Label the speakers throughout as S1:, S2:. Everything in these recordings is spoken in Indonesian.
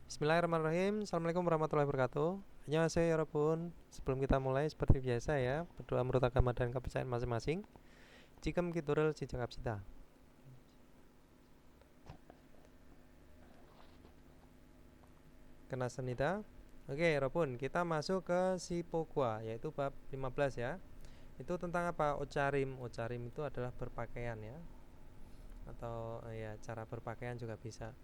S1: Bismillahirrahmanirrahim. Assalamualaikum warahmatullahi wabarakatuh. Annyeonghaseyo 여러분. Sebelum kita mulai seperti biasa ya, berdoa menurut agama dan kepercayaan masing-masing. 지금 기도를 시작합시다. Kenasnida. Oke, 여러분, kita masuk ke Sipogwa, yaitu bab 15 ya. Itu tentang apa? Ocharim. Ocharim itu adalah berpakaian ya. Atau ya cara berpakaian juga bisa.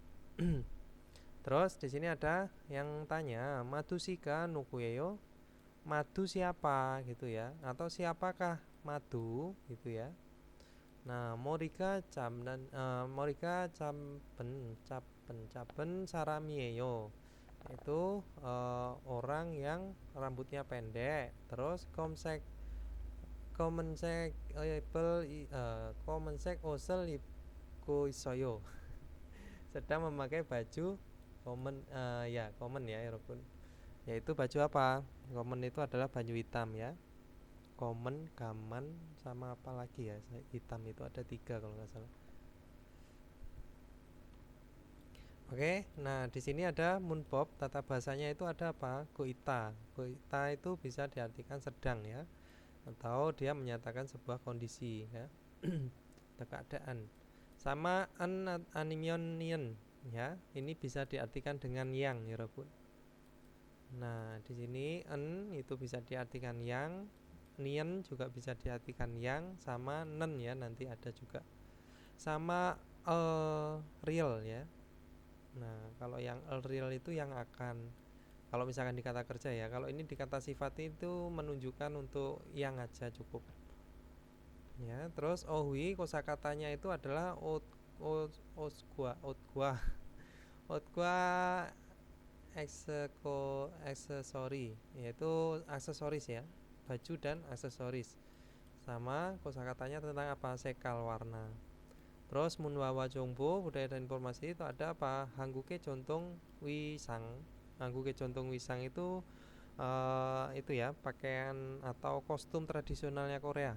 S1: Terus di sini ada yang tanya, Madusika nukuyeyo? Madu siapa gitu ya, atau siapakah madu gitu ya. Nah, Morika caben saramieyo itu orang yang rambutnya pendek. Terus komensek osel iku isoyo sedang memakai baju common ya Eropun, yaitu baju apa? Common itu adalah baju hitam ya. Common, gaman, sama apa lagi ya? Hitam itu ada 3 kalau nggak salah. Oke, nah di sini ada munbob, tata bahasanya itu ada apa? Goita. Goita itu bisa diartikan sedang ya, atau dia menyatakan sebuah kondisi ya, atau keadaan. Sama animionien ya, ini bisa diartikan dengan yang ya Robun. Nah, di sini en itu bisa diartikan yang, nien juga bisa diartikan yang, sama nen ya, nanti ada juga. Sama real ya. Nah, kalau yang real itu yang akan. Kalau misalkan di kata kerja ya, kalau ini di kata sifat itu menunjukkan untuk yang aja cukup. Ya, terus ohwi kosakatanya itu adalah otgua aksesori, yaitu aksesoris ya, baju dan aksesoris. Sama kosakatanya tentang apa? Sekal warna. Terus munwawa jongbo budaya dan informasi itu ada apa? Hangguke contong wisang. Hangguke contong wisang itu ya, pakaian atau kostum tradisionalnya Korea.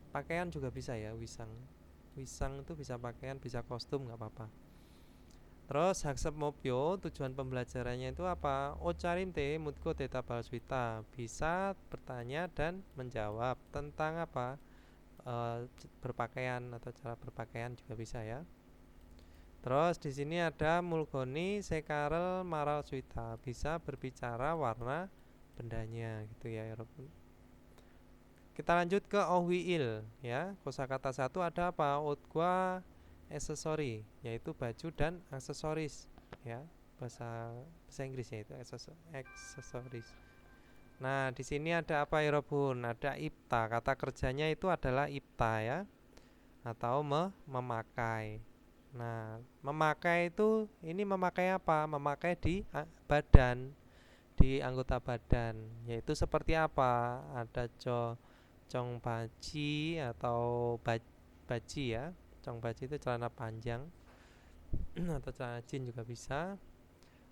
S1: Pakaian juga bisa ya, wisang. Wisang itu bisa pakaian, bisa kostum, nggak apa-apa. Terus Haksep Mopyo tujuan pembelajarannya itu apa? Ocarim te mutko teta balswita, bisa bertanya dan menjawab tentang apa? Berpakaian atau cara berpakaian juga bisa ya. Terus di sini ada mulgoni sekarel maral swita, bisa berbicara warna bendanya gitu ya Robun. Kita lanjut ke ohwiil ya. Kosakata 1 ada apa? Otgwa aksesori, yaitu baju dan aksesoris ya. Bahasa Inggrisnya itu aksesoris. Nah, di sini ada apa ya Robun? Ada ipta. Kata kerjanya itu adalah ipta ya, atau memakai. Nah, memakai itu ini memakai apa? Memakai di badan, di anggota badan, yaitu seperti apa? Ada congbaji atau baji ya. Congbaji itu celana panjang atau celana jeans juga bisa.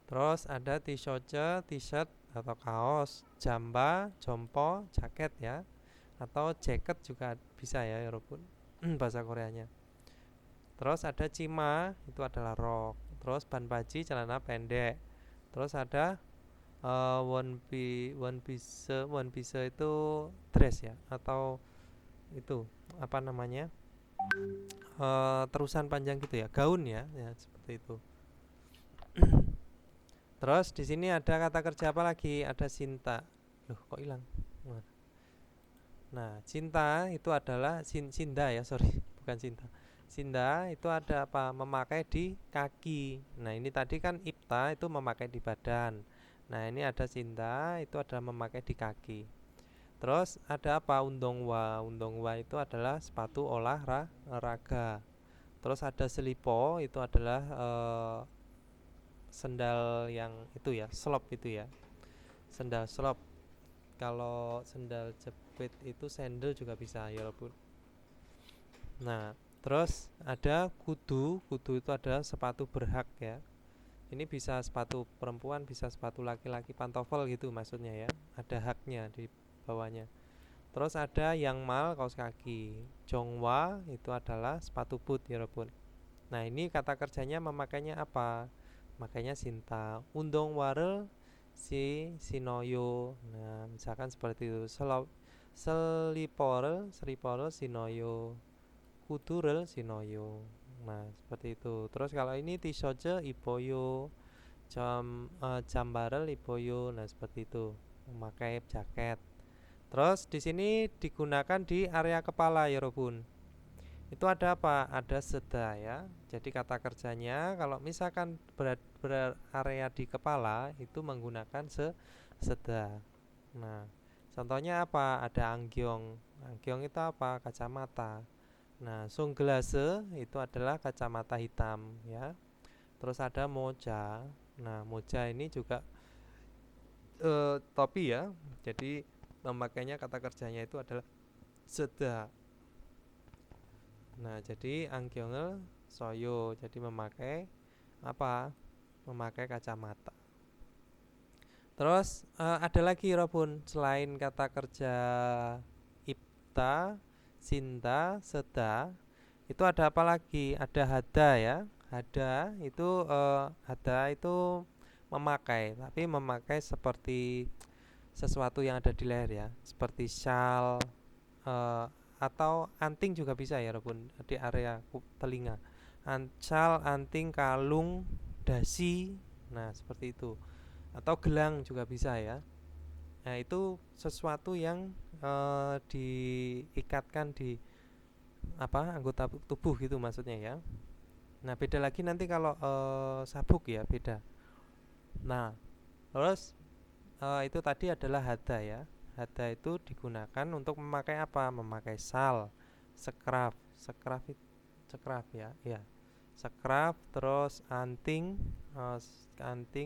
S1: Terus ada t-shirt atau kaos, jamba, jompo, jaket ya, atau jaket juga bisa ya walaupun bahasa Koreanya. Terus ada cima, itu adalah rok. Terus banbaji celana pendek. Terus ada one piece itu dress ya, atau itu apa namanya, terusan panjang gitu ya, gaun ya, ya seperti itu. Terus di sini ada kata kerja apa lagi? Ada cinta. Loh, kok hilang? Nah, cinta itu adalah sinda ya, sorry, bukan cinta. Sinda itu ada apa? Memakai di kaki. Nah, ini tadi kan ipta itu memakai di badan. Nah, ini ada cinta itu adalah memakai di kaki. Terus ada apa? Undongwa. Undongwa itu adalah sepatu olahraga. Terus ada selipo, itu adalah sendal yang itu ya, slop itu ya. Sendal slop. Kalau sendal jepit itu sandal juga bisa ya walaupun. Nah, terus ada kudu. Kudu itu adalah sepatu berhak ya. Ini bisa sepatu perempuan, bisa sepatu laki-laki, pantofel gitu maksudnya ya. Ada haknya di bawahnya. Terus ada yang mal, kaos kaki. Jongwa itu adalah sepatu boot ya walaupun. Nah, ini kata kerjanya memakainya apa? makanya Sinta. Undong warel Sinoyo. Nah, misalkan seperti itu. Seliporel Sinoyo. Kudurel Sinoyo. Nah, seperti itu. Terus kalau ini Tisoje Ipoyo. Jambarel Ipoyo. Nah, seperti itu. Memakai jaket. Terus di sini digunakan di area kepala ya Robun. Itu ada apa? Ada seda ya. Jadi kata kerjanya kalau misalkan berarea di kepala itu menggunakan seda. Nah, contohnya apa? Ada anggyong. Anggyong itu apa? Kacamata. Nah, sungglase itu adalah kacamata hitam ya. Terus ada moja. Nah, moja ini juga topi ya. Jadi memakainya kata kerjanya itu adalah seda. Nah, jadi anggyongel soyo. Jadi memakai apa? Memakai kacamata. Terus ada lagi Robun selain kata kerja ipta, sinta, seda, itu ada apa lagi? Ada hada ya. Hada itu memakai, tapi memakai seperti sesuatu yang ada di leher ya, seperti shawl eh, atau anting juga bisa ya Robun di area telinga. Shawl, anting, kalung, dasi, nah seperti itu. Atau gelang juga bisa ya. Nah itu sesuatu yang diikatkan di apa anggota tubuh gitu maksudnya ya. Nah beda lagi nanti kalau sabuk ya beda. Nah terus itu tadi adalah hada ya. Hada itu digunakan untuk memakai apa? Memakai sal, skraf ya, ya. Skraf, terus anting,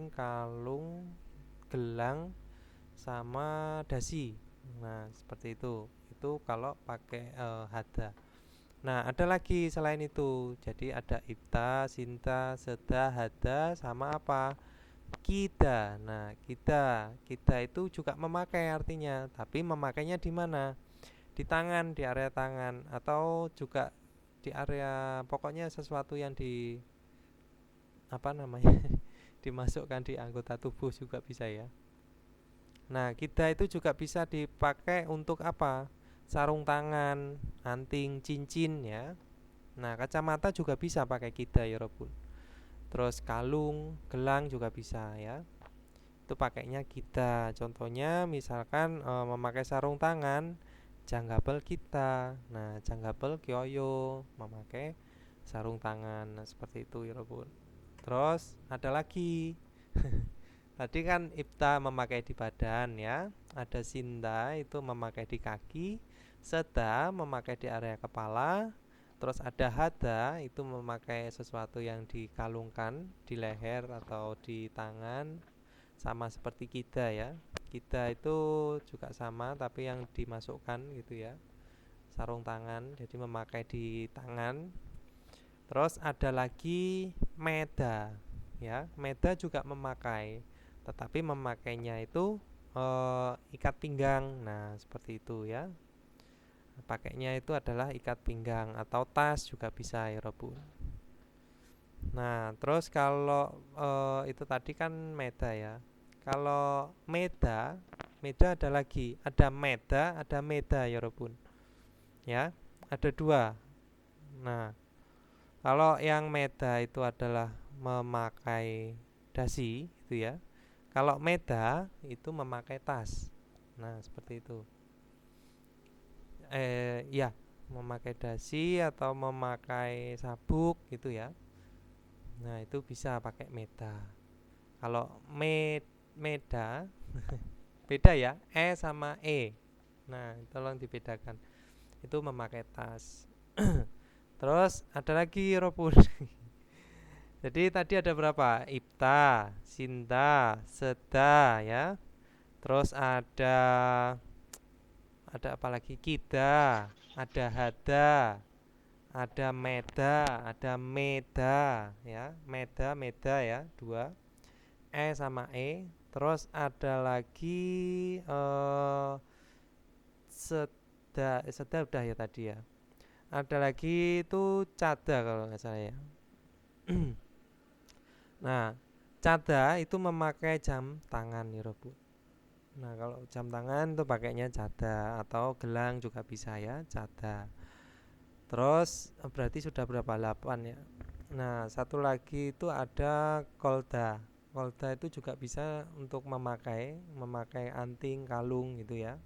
S1: kalung, gelang, sama dasi. Nah, seperti itu. Itu kalau pakai hada. Nah, ada lagi selain itu. Jadi ada ipta, sinta, seda, hada, sama apa? Kita. Nah, kita itu juga memakai artinya, tapi memakainya di mana? Di tangan, di area tangan atau juga di area pokoknya sesuatu yang di apa namanya? dimasukkan di anggota tubuh juga bisa ya. Nah, kita itu juga bisa dipakai untuk apa? Sarung tangan, anting, cincin ya. Nah, kacamata juga bisa pakai kita ya Robun. Terus kalung, gelang juga bisa ya. Itu pakainya kita. Contohnya misalkan memakai sarung tangan, janggabel kita. Nah, janggabel kyoyo memakai sarung tangan. Nah, seperti itu ya Robun. Terus ada lagi. Tadi kan ipta memakai di badan ya. Ada sinta itu memakai di kaki, seda memakai di area kepala. Terus ada hada itu memakai sesuatu yang dikalungkan di leher atau di tangan, sama seperti kita ya. Kita itu juga sama tapi yang dimasukkan gitu ya. Sarung tangan jadi memakai di tangan. Terus ada lagi meda ya. Meda juga memakai, tetapi memakainya itu ikat pinggang. Nah, seperti itu ya. Pakainya itu adalah ikat pinggang atau tas juga bisa ya Robu. Nah, terus kalau itu tadi kan meda ya. Kalau meda ada lagi, ada meda ya Robun. Ya, ada dua. Nah, kalau yang meda itu adalah memakai dasi itu ya. Kalau meda itu memakai tas. Nah, seperti itu. Ya, memakai dasi atau memakai sabuk gitu ya. Nah, itu bisa pakai meda. Kalau meda beda ya, sama e. Nah, tolong dibedakan. Itu memakai tas. Terus ada lagi Robun. Jadi tadi ada berapa? Ipta, sinta, seda ya. Terus ada apa lagi? Kita, ada hada, ada meda ya. Meda ya, dua. Sama e. Terus ada lagi seda udah ya tadi ya. Ada lagi itu cada kalau nggak salah ya. Nah, Cada itu memakai jam tangan ya Robu. Nah kalau jam tangan tuh pakainya cada, atau gelang juga bisa ya, cada. Terus berarti sudah berapa? 8 ya. Nah satu lagi itu ada kolda. Kolda itu juga bisa untuk memakai anting, kalung gitu ya.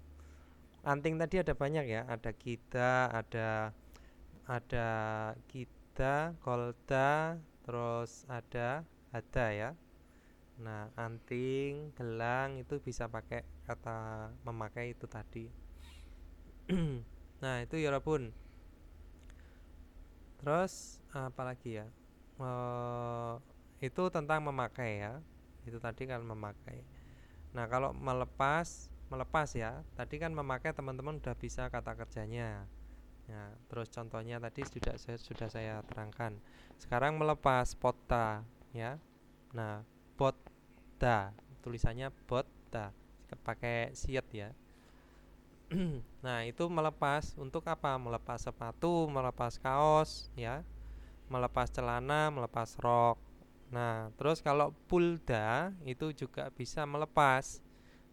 S1: Anting tadi ada banyak ya, ada kita, ada kita, kolda, terus ada ya. Nah, anting, gelang itu bisa pakai kata memakai itu tadi. Nah, itu ya Rabun. Terus apa lagi ya? Eh, itu tentang memakai ya. Itu tadi kan memakai. Nah, kalau melepas ya. Tadi kan memakai teman-teman udah bisa kata kerjanya. Ya, terus contohnya tadi sudah saya terangkan. Sekarang melepas pota ya. Nah, botta tulisannya botta pakai siat ya. Nah, itu melepas untuk apa? Melepas sepatu, melepas kaos ya, melepas celana, melepas rok. Nah, terus kalau pulda itu juga bisa melepas.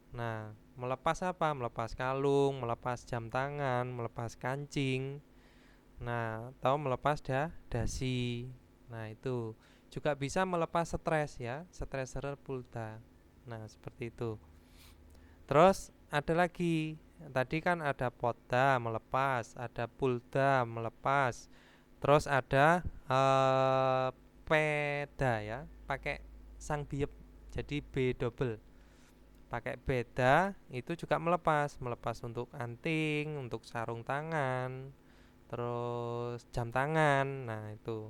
S1: Nah, melepas apa? Melepas kalung, melepas jam tangan, melepas kancing. Nah, atau melepas dasi. Nah, itu juga bisa melepas stres ya, stresser pulda. Nah, seperti itu. Terus ada lagi. Tadi kan ada poda melepas, ada pulda melepas. Terus ada peda ya, pakai sang biep. Jadi B double. Pakai beda itu juga melepas untuk anting, untuk sarung tangan, terus jam tangan. Nah, itu.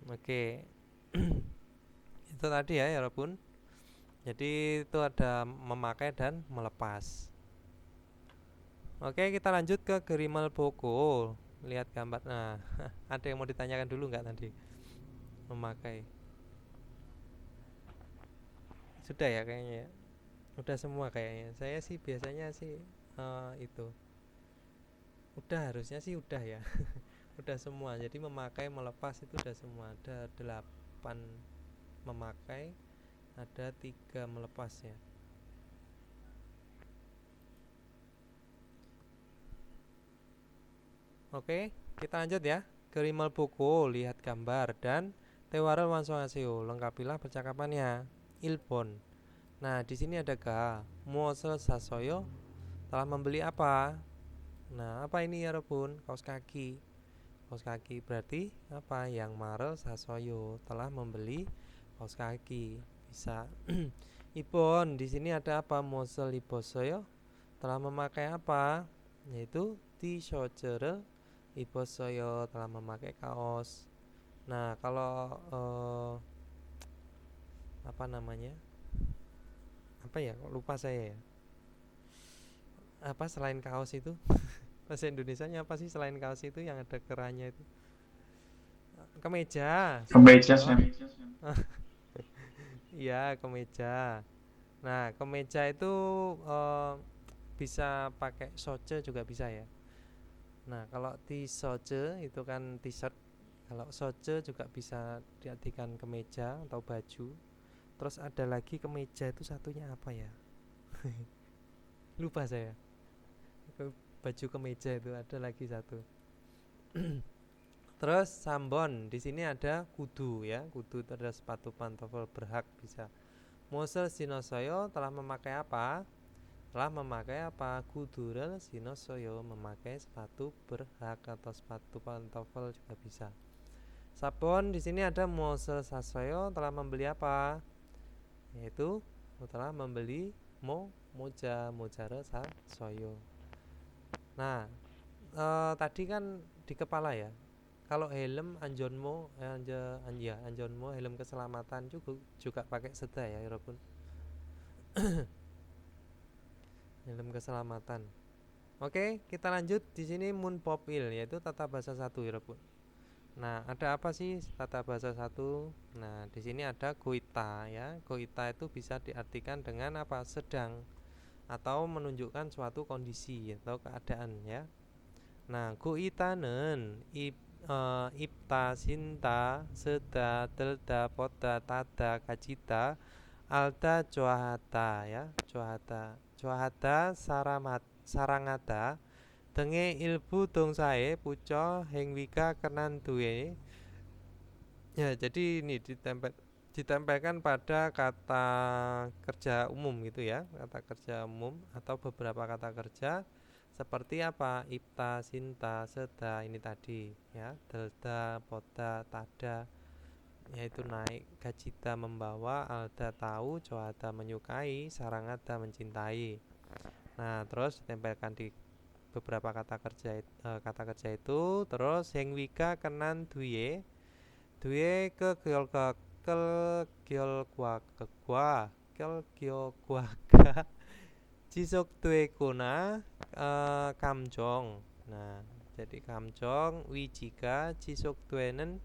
S1: Oke. Itu tadi ya, walaupun. Jadi itu ada memakai dan melepas. Oke, kita lanjut ke gerimal boko. Lihat gambar. Nah, ada yang mau ditanyakan dulu nggak tadi? Memakai. Sudah ya kayaknya. Udah semua kayaknya. Saya sih biasanya sih itu. Udah harusnya sih udah ya. Udah semua. Jadi memakai, melepas itu udah semua. Ada 8 memakai, ada 3 melepas ya. Oke, kita lanjut ya. Gerimal boko, lihat gambar dan Tewaral Wansoaseo, lengkapilah percakapannya. Ilpon. Nah, di sini ada ga. Muosel sasoyo telah membeli apa? Nah, apa ini ya Robun? Kaos kaki. Kaos kaki berarti apa? Yang marel sasoyo telah membeli kaos kaki. Bisa. Ipon, di sini ada apa? Muosel ibosoyo telah memakai apa? Yaitu t-shirt. Ibosoyo telah memakai kaos. Nah, kalau apa namanya? Apa ya? Kok lupa saya ya. Apa selain kaos itu? Bahasa Indonesianya apa sih selain kaos itu yang ada kerahnya itu? Kemeja,
S2: Kemeja
S1: Sutoyo.
S2: Sam.
S1: Iya, kemeja. Nah, kemeja itu eh, bisa pakai soce juga bisa ya. Nah, kalau t-soce itu kan t-shirt. Kalau soce juga bisa diartikan kemeja atau baju. Terus ada lagi kemeja itu satunya apa ya? Lupa saya. Baju kemeja itu ada lagi satu. Terus Sambon, di sini ada kudu ya, kudu itu ada sepatu pantofel berhak bisa. Mosel Sinosoyo telah memakai apa? Telah memakai apa? Kudurel Sinosoyo memakai sepatu berhak atau sepatu pantofel juga bisa. Sabon di sini ada Mosel Sasoyo telah membeli apa? Yaitu telah membeli moja mojare sasoyo. Nah, tadi kan di kepala ya. Kalau helm anjonmo anjonmo helm keselamatan juga pakai seda ya Robun. Helm keselamatan. Oke, kita lanjut di sini mun popil yaitu tata bahasa satu ya Robun. Nah, ada apa sih tata bahasa satu? Nah, di sini ada goita ya. Goita itu bisa diartikan dengan apa? Sedang atau menunjukkan suatu kondisi atau keadaan ya. Nah, goitanen ipta, sinta, seda, delda, poda, tada, kacita, alda, coahata ya, coahata. Coahata sarangada denge ilbu dongsae puco hengwika kenan duwe. Ya, jadi ini ditempelkan pada kata kerja umum gitu ya, kata kerja umum atau beberapa kata kerja seperti apa? Ipta, sinta, seda ini tadi ya, delta, poda, tada yaitu naik, gajita membawa, alda tahu, coada menyukai, sarangada mencintai. Nah, terus ditempelkan di beberapa kata kerja itu, terus hengwika kenan duye duwe kel gyol kwa kel gyo kwaga jisuk duwe kuna kamjong. Nah, jadi kamjong wijika jisuk duwenen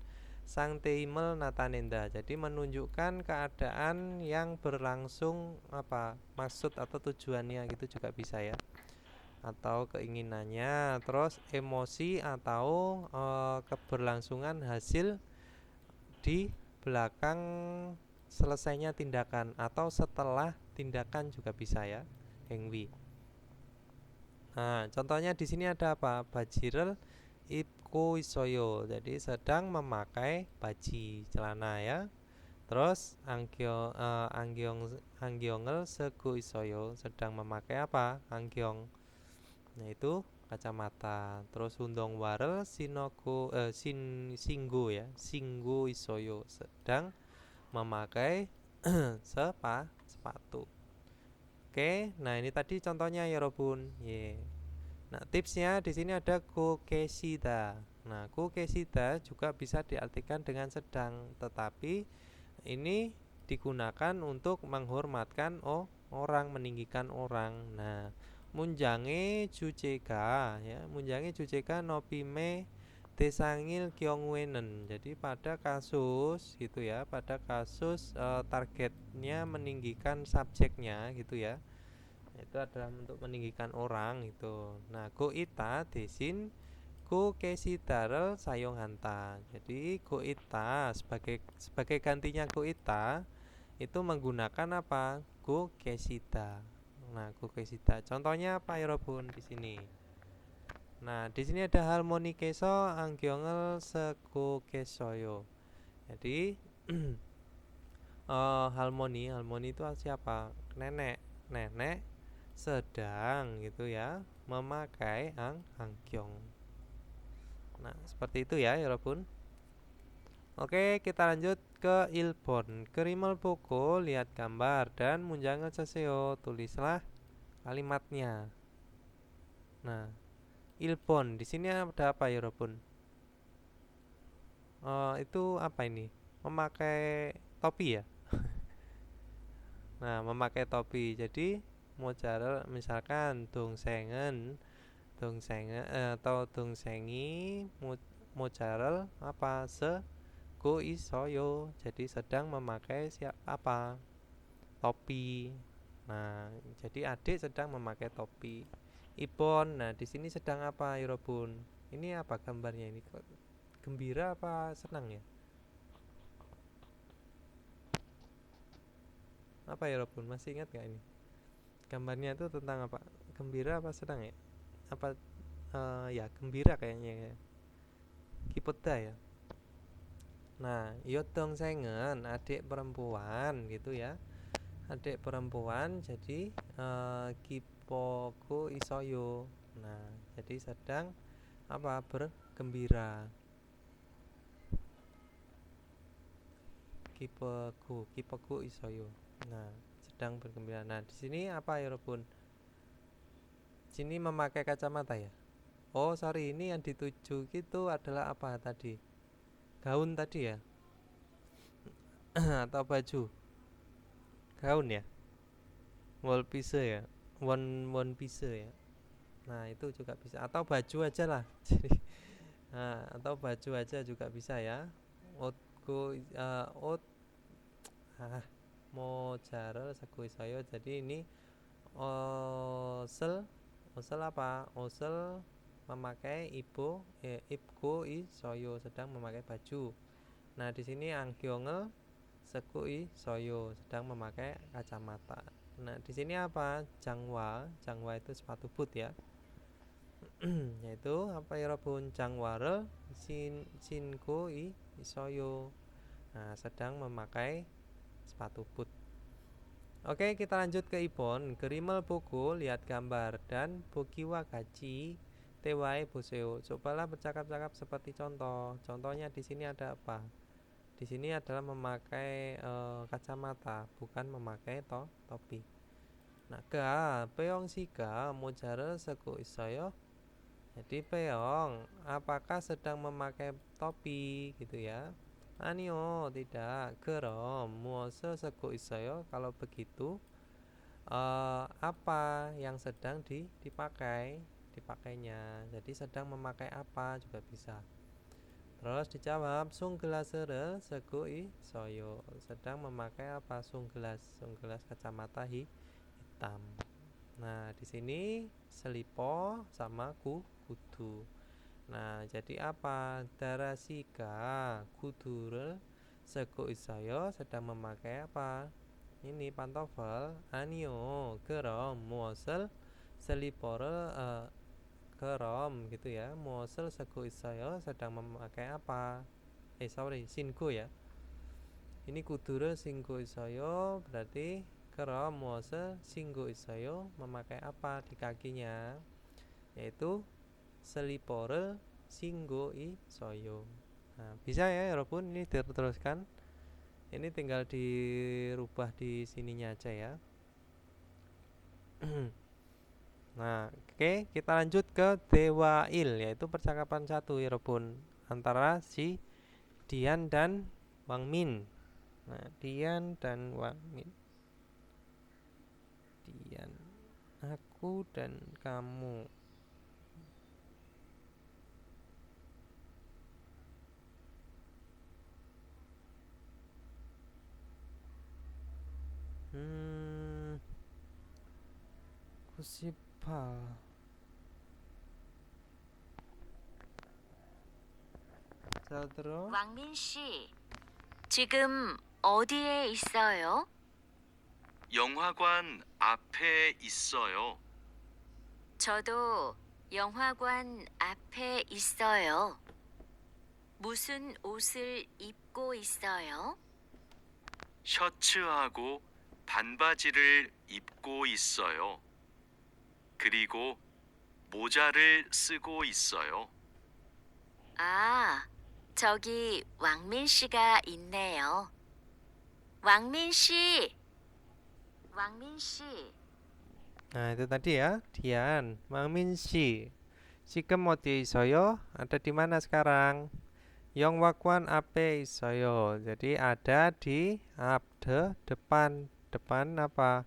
S1: sang teimel natanenda. Jadi menunjukkan keadaan yang berlangsung apa maksud atau tujuannya gitu juga bisa ya, atau keinginannya. Terus emosi atau keberlangsungan hasil di belakang selesainya tindakan atau setelah tindakan juga bisa ya, hengwi. Nah, contohnya di sini ada apa? Bajirel ipku isoyo. Jadi sedang memakai baji celana ya. Terus anggyongel segu isoyo sedang memakai apa? Anggyong. Nah, itu kacamata. Terus undong warel singgu ya. Singgu isoyo sedang memakai sepatu. Oke, nah ini tadi contohnya ya Robun. Nah, tipsnya di sini ada kukesida. Nah, kukesida juga bisa diartikan dengan sedang, tetapi ini digunakan untuk menghormatkan orang, meninggikan orang. Nah, munjange juceka ya, munjange juceka nopime desangil kyongwenen. Jadi pada kasus gitu ya, pada kasus targetnya meninggikan subjeknya gitu ya. Itu adalah untuk meninggikan orang itu. Nah, go ita desin go kesidarel sayong hanta. Jadi go ita sebagai gantinya go ita itu menggunakan apa? Go kesida. Nah, go kesida. Contohnya apa ya Robun di sini? Nah, di sini ada harmoni keso anggyongel seko kesoyo. Jadi harmoni itu siapa? Nenek sedang gitu ya memakai anggyong. Nah, seperti itu ya Robun. Oke, kita lanjut ke ilpon. Kerimel poko, lihat gambar dan munjangan seseo, tulislah kalimatnya. Nah, ilpon di sini ada apa ya Robun? Itu apa ini? Memakai topi ya. Nah, memakai topi. Jadi mau cara misalkan dongsengen atau dongsengi mojarel apa go isoyo. Jadi sedang memakai apa? Topi. Nah, jadi adik sedang memakai topi. Ipon. Nah, di sini sedang apa, Irobun? Ini apa gambarnya ini? Gembira apa senang ya? Apa ya Robun? Masih ingat gak ini? Gambarnya itu tentang apa? Gembira apa senang ya? Apa ya gembira kayaknya ya. Kipeda ya. Nah, yotong sengen adik perempuan gitu ya. Adik perempuan jadi kipoku isoyo. Nah, jadi sedang apa? Bergembira. Kipeku isoyo. Nah, sedang bergembira. Nah, di sini apa ya Robun? Sini memakai kacamata ya. Oh, sorry, ini yang dituju gitu adalah apa tadi? Gaun tadi ya? Atau baju? Gaun ya? Wall piece ya? One piece ya? Nah, itu juga bisa. Atau baju aja lah. Jadi, nah, atau baju aja juga bisa ya. Outku out mojarel sekui sayo. Jadi ini osel apa? Osel memakai ibko isoyo, sedang memakai baju. Nah, di sini angkyongel seku isoyo, sedang memakai kacamata. Nah, di sini apa? Jangwa itu sepatu boot ya. Yaitu apa ya Robun? Jangware shinko isoyo. Nah, sedang memakai sepatu boot. Oke, kita lanjut ke Ibon. Gerimel buku, lihat gambar, dan bogiwa gaji tewai buseo. Cobalah bercakap-cakap seperti contoh. Contohnya di sini ada apa? Di sini adalah memakai kacamata, bukan memakai topi. Nah, peong siga mojare seku isoyo. Jadi peong, apakah sedang memakai topi gitu ya? Anio, tidak. Gerom, muose seku isoyo. Kalau begitu, apa yang sedang dipakainya. Jadi sedang memakai apa juga bisa. Terus dijawab sunggelasere seku isoyo. Sedang memakai apa? Sunggelas kacamata hitam. Nah, di sini selipo sama kudu. Nah, jadi apa? Darasika kudure seku isoyo sedang memakai apa? Ini pantofel. Anio gerom muosel selipore gerom gitu ya. Muosel seku isoyo sedang memakai apa? Sinku ya. Ini kudure sinku isoyo berarti gerom muosel singgo isoyo memakai apa di kakinya? Yaitu selipore singgo isoyo. Nah, bisa ya walaupun ini diteruskan. Ini tinggal dirubah di sininya aja ya. Nah, oke, kita lanjut ke Dewail, yaitu percakapan satu ya Robun, antara si Dian dan Wang Min. Nah, Dian dan Wang Min. Dian, aku dan kamu. Kusipa. 자, 들어.
S2: 왕민 씨, 지금 어디에 있어요?
S3: 영화관 앞에 있어요.
S2: 저도 영화관 앞에 있어요. 무슨 옷을 입고 있어요?
S3: 셔츠하고 반바지를 입고 있어요. 그리고 모자를 쓰고 있어요.
S2: 아, 저기 왕민 씨가 있네요. 왕민 씨! 왕민 씨!
S1: Nah, itu tadi ya, Dian, Wang Min Si. Sikem 어디에 있어요? Ada di mana sekarang? Yongwakwan ape isoyo. Jadi ada di depan apa?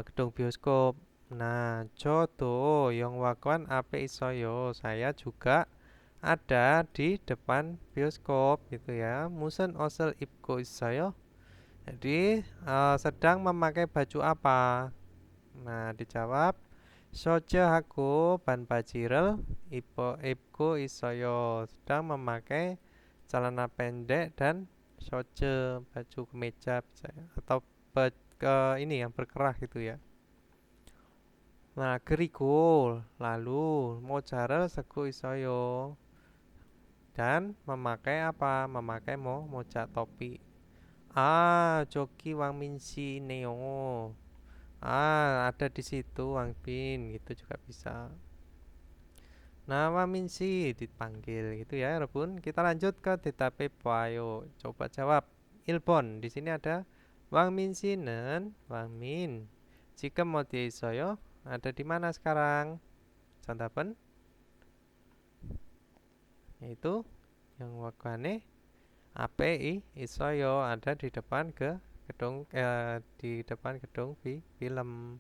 S1: Gedung bioskop. Nah, jodo Yongwakwan ape isoyo. Saya juga ada di depan bioskop gitu ya. Musen osel ibko isoyo. Jadi sedang memakai baju apa? Nah, dijawab Sojahaku banbajirel ibku isoyo, sedang memakai celana pendek dan soje, baju kemeja bisa ya, atau ini yang berkerah gitu ya. Nah, gerigol lalu mojarel seku isoyo dan memakai apa? Memakai moja topi. Joki Wang Minsi Neo. Ada di situ Wang Bin, gitu juga bisa. Nama Minsi dipanggil gitu ya, Rebun. Kita lanjut ke DTP Payo. Coba jawab. Ilbon. Di sini ada Wang Minsi는 Wang Min. Jika mau diisoyo, ada di mana sekarang? Santapen. Yaitu yang wakane API isoyo ada di depan di depan gedung film.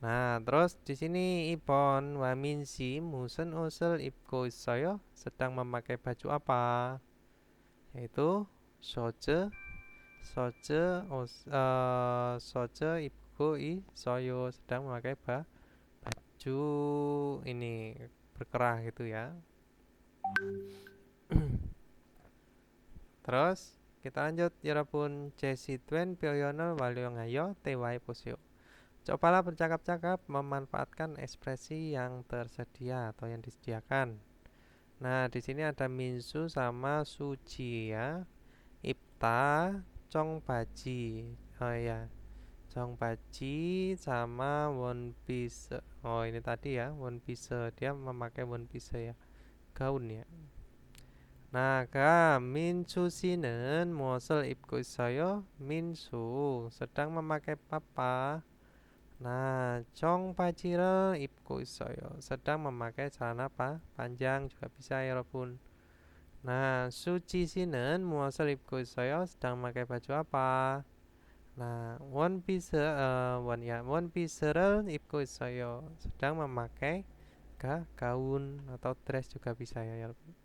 S1: Nah, terus di sini Ipon Waminsi musen usul ibko isoyo sedang memakai baju apa? Yaitu soje soje ibko isoyo sedang memakai baju ini berkerah gitu ya. Terus kita lanjut 여러분 제2 표현을 활용하여 대화해 보세요. Cobalah bercakap-cakap memanfaatkan ekspresi yang tersedia atau yang disediakan. Nah, di sini ada Minsu sama Suji ya. Ipta, Chongbaji. Oh ya, Chongbaji sama Wonpiece. Oh, ini tadi ya, Wonpiece. Dia memakai Wonpiece ya. Gaun ya. Nah, Minsu 씨는 무엇을 입고 있어요? Minsu sedang memakai apa? Nah, 청바지를 입고 있어요. sedang memakai celana apa? Panjang juga bisa ya, 여러분. Nah, Suci 씨는 무엇을 입고 있어요? sedang memakai baju apa? Nah, 원피스를 입고 있어요. sedang memakai gaun atau dress juga bisa ya, 여러분.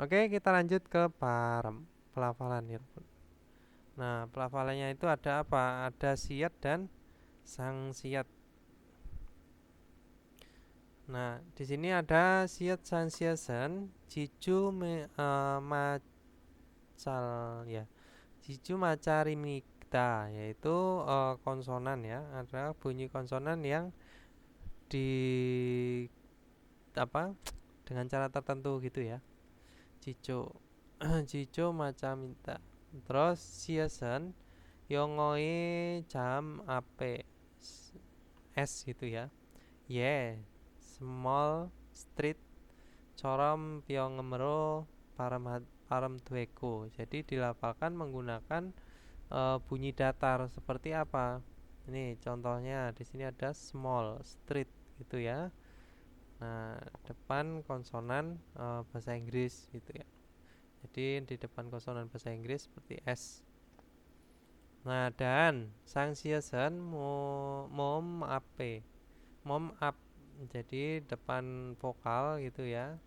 S1: Oke, kita lanjut ke pelafalan ya, 여러분. Nah, pelafalannya itu ada apa? Ada siat dan sang-siat. Nah, di sini ada siat sang-siatsen, macal ya. Jiju macarimikta yaitu konsonan ya. Ada bunyi konsonan yang di apa? Dengan cara tertentu gitu ya. Jijo. Jijo macaminta. Terus siasen yongoi jam ape S gitu ya. Small street corom pyongemero param dueko. Jadi dilafalkan menggunakan bunyi datar seperti apa? Ini contohnya di sini ada small street gitu ya. Nah, depan konsonan bahasa Inggris gitu ya. Jadi di depan konsonan bahasa Inggris seperti S. Nah, dan sang siasen mom up. Jadi depan vokal gitu ya.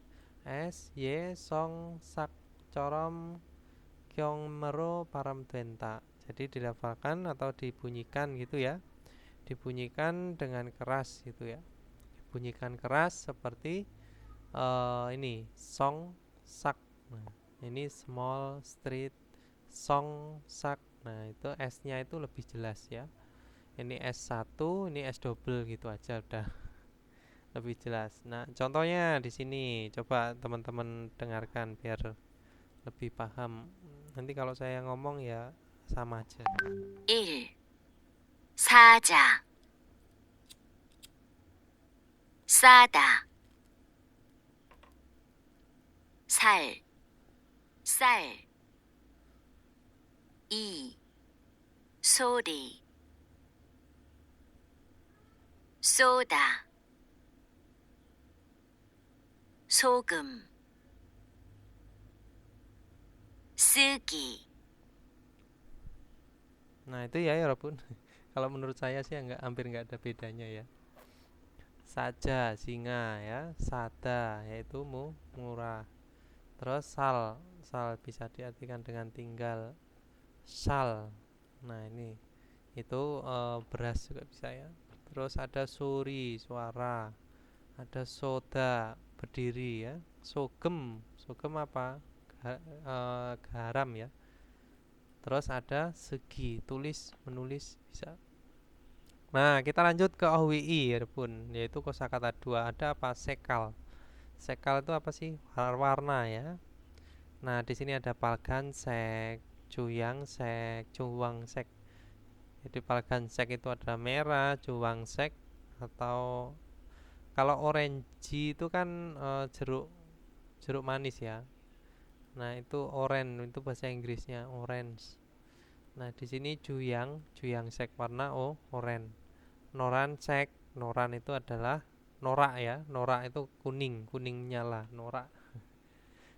S1: S Y song sak corom kyong mero param dwenta. Jadi dilafalkan atau dibunyikan gitu ya. Dibunyikan dengan keras gitu ya. Dibunyikan keras seperti ini song sak. Nah, ini small street song sak. Nah, itu S-nya itu lebih jelas ya. Ini S1, ini S double gitu aja udah lebih jelas. Nah, contohnya di sini coba teman-teman dengarkan biar lebih paham. Nanti kalau saya ngomong ya sama aja.
S2: 1. 사자 싸다 살 쌀 2. 소리 쏘다 소금 쓰기
S1: Nah, itu ya walaupun kalau menurut saya sih hampir nggak ada bedanya ya. Saja singa ya, sada yaitu murah. Terus sal bisa diartikan dengan tinggal. Sal. Nah, ini itu beras juga bisa ya. Terus ada suri suara. Ada soda berdiri ya. Sogem apa? Garam ya. Terus ada segi menulis bisa. Nah, kita lanjut ke OWI ya pun, yaitu kosakata 2. Ada apa? Sekal. Sekal itu apa sih? Warna ya. Nah, di sini ada palgansek, cuyangsek, cuwangsek. Jadi palgansek itu ada merah, cuwangsek atau kalau orange itu kan jeruk manis ya. Nah, itu orange itu bahasa Inggrisnya orange. Nah, di sini juyangsek warna oranye. Noransek, noran itu adalah norak ya. Norak itu kuning nyala, norak.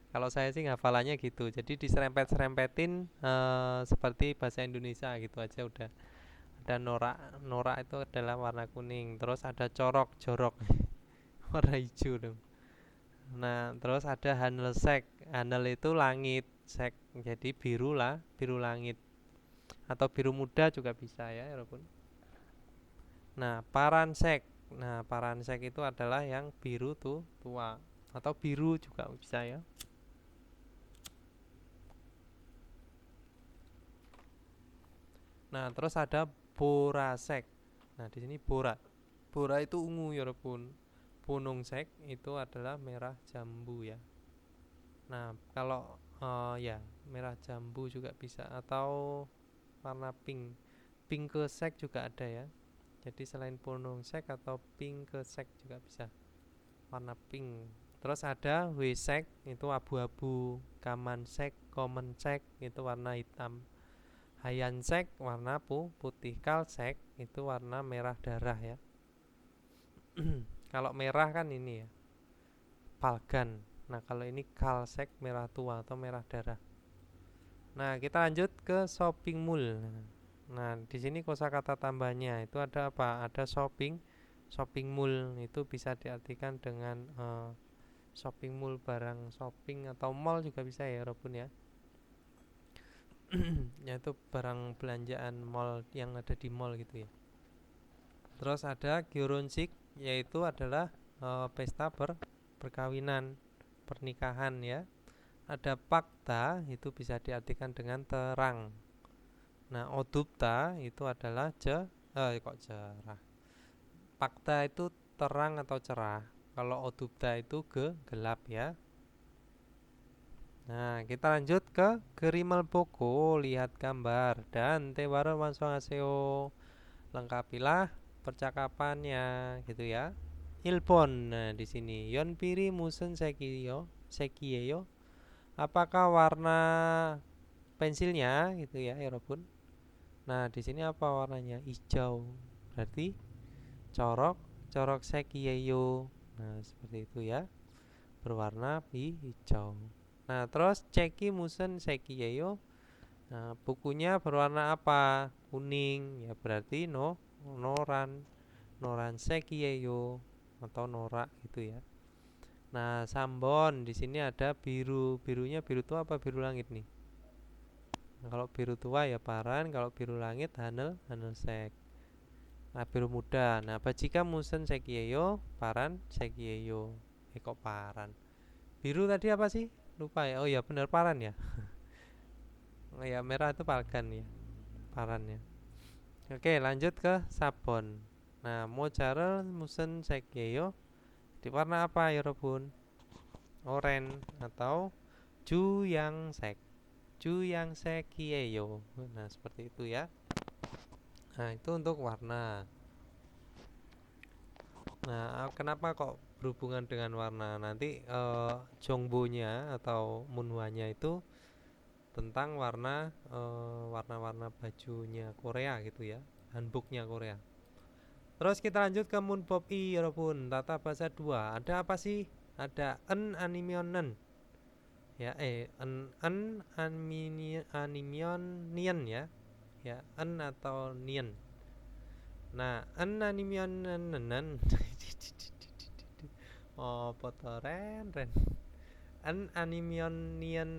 S1: Kalau saya sih ngafalannya gitu. Jadi diserempet-serempetin seperti bahasa Indonesia gitu aja udah. Ada norak itu adalah warna kuning. Terus ada jorok, warna hijau dong. Nah, terus ada hanelsek. Hanel itu langit, sek jadi biru langit. Atau biru muda juga bisa ya, walaupun. Nah, paransek. Nah, paransek itu adalah yang biru tuh tua atau biru juga bisa ya. Nah, terus ada borasek. Nah, di sini bora. Bora itu ungu ya, Repun. Punungsek itu adalah merah jambu ya. Nah, kalau ya merah jambu juga bisa atau warna pink. Pinkesek juga ada ya. Jadi selain punungsek atau pinkesek juga bisa. Warna pink. Terus ada wesek itu abu-abu, kamansek, komensek itu warna hitam. Hayansek warna putih, kalsek itu warna merah darah ya. Kalau merah kan ini ya, palgan. Nah, kalau ini kalsek merah tua atau merah darah. Nah, kita lanjut ke shopping mall. Nah, di sini kosakata tambahnya itu ada apa? Ada shopping, shopping mall itu bisa diartikan dengan shopping mall, barang shopping atau mall juga bisa ya, Robun ya. Yaitu barang belanjaan mall yang ada di mall gitu ya. Terus ada Gyoronsik yaitu adalah pesta perkawinan, pernikahan ya. Ada Pakta itu bisa diartikan dengan terang. Nah, Odupta itu adalah kok cerah. Pakta itu terang atau cerah. Kalau Odupta itu gelap ya. Nah, kita lanjut ke Gerimal Boko, lihat gambar dan Tewaro Wansoaseo. Lengkapilah percakapannya gitu ya. Ilpon. Nah, di sini Yonpiri Musen Sekieyo. Apakah warna pensilnya gitu ya, Erobun? Nah, di sini apa warnanya? Hijau. Berarti corok, corok Sekieyo. Nah, seperti itu ya. Berwarna hijau. Nah, terus Ceki Musen Sekieyo. Nah, bukunya berwarna apa? Kuning. Ya, berarti Noran Sekieyo atau norak gitu ya. Nah, Sambon di sini ada biru. Birunya biru tua apa biru langit nih? Nah, kalau biru tua ya paran, kalau biru langit hanelsek. Nah, biru muda. Nah, Bajika Musen Sekieyo, paran Sekieyo. Kok paran? Biru tadi apa sih? Lupa ya. Oh ya, benar paran ya. Oh ya, merah itu palgan ya. Paran ya. Oke, lanjut ke sabon. Nah, Mojarel Musen Sekieyo di warna apa ya, Robun? Oren atau Juyangsek. Juyangsek Kieyo. Nah, seperti itu ya. Nah, itu untuk warna. Nah, kenapa kok berhubungan dengan warna? Nanti Jongbonya atau Munhwanya itu tentang warna-warna bajunya Korea gitu ya. Hanboknya Korea. Terus kita lanjut ke Munpop I, Robun. Tata bahasa 2. Ada apa sih? Ada animionen. Ya, animion ya. Ya, atau nien. Nah, animionen. Oh, potoren ren. Animionien.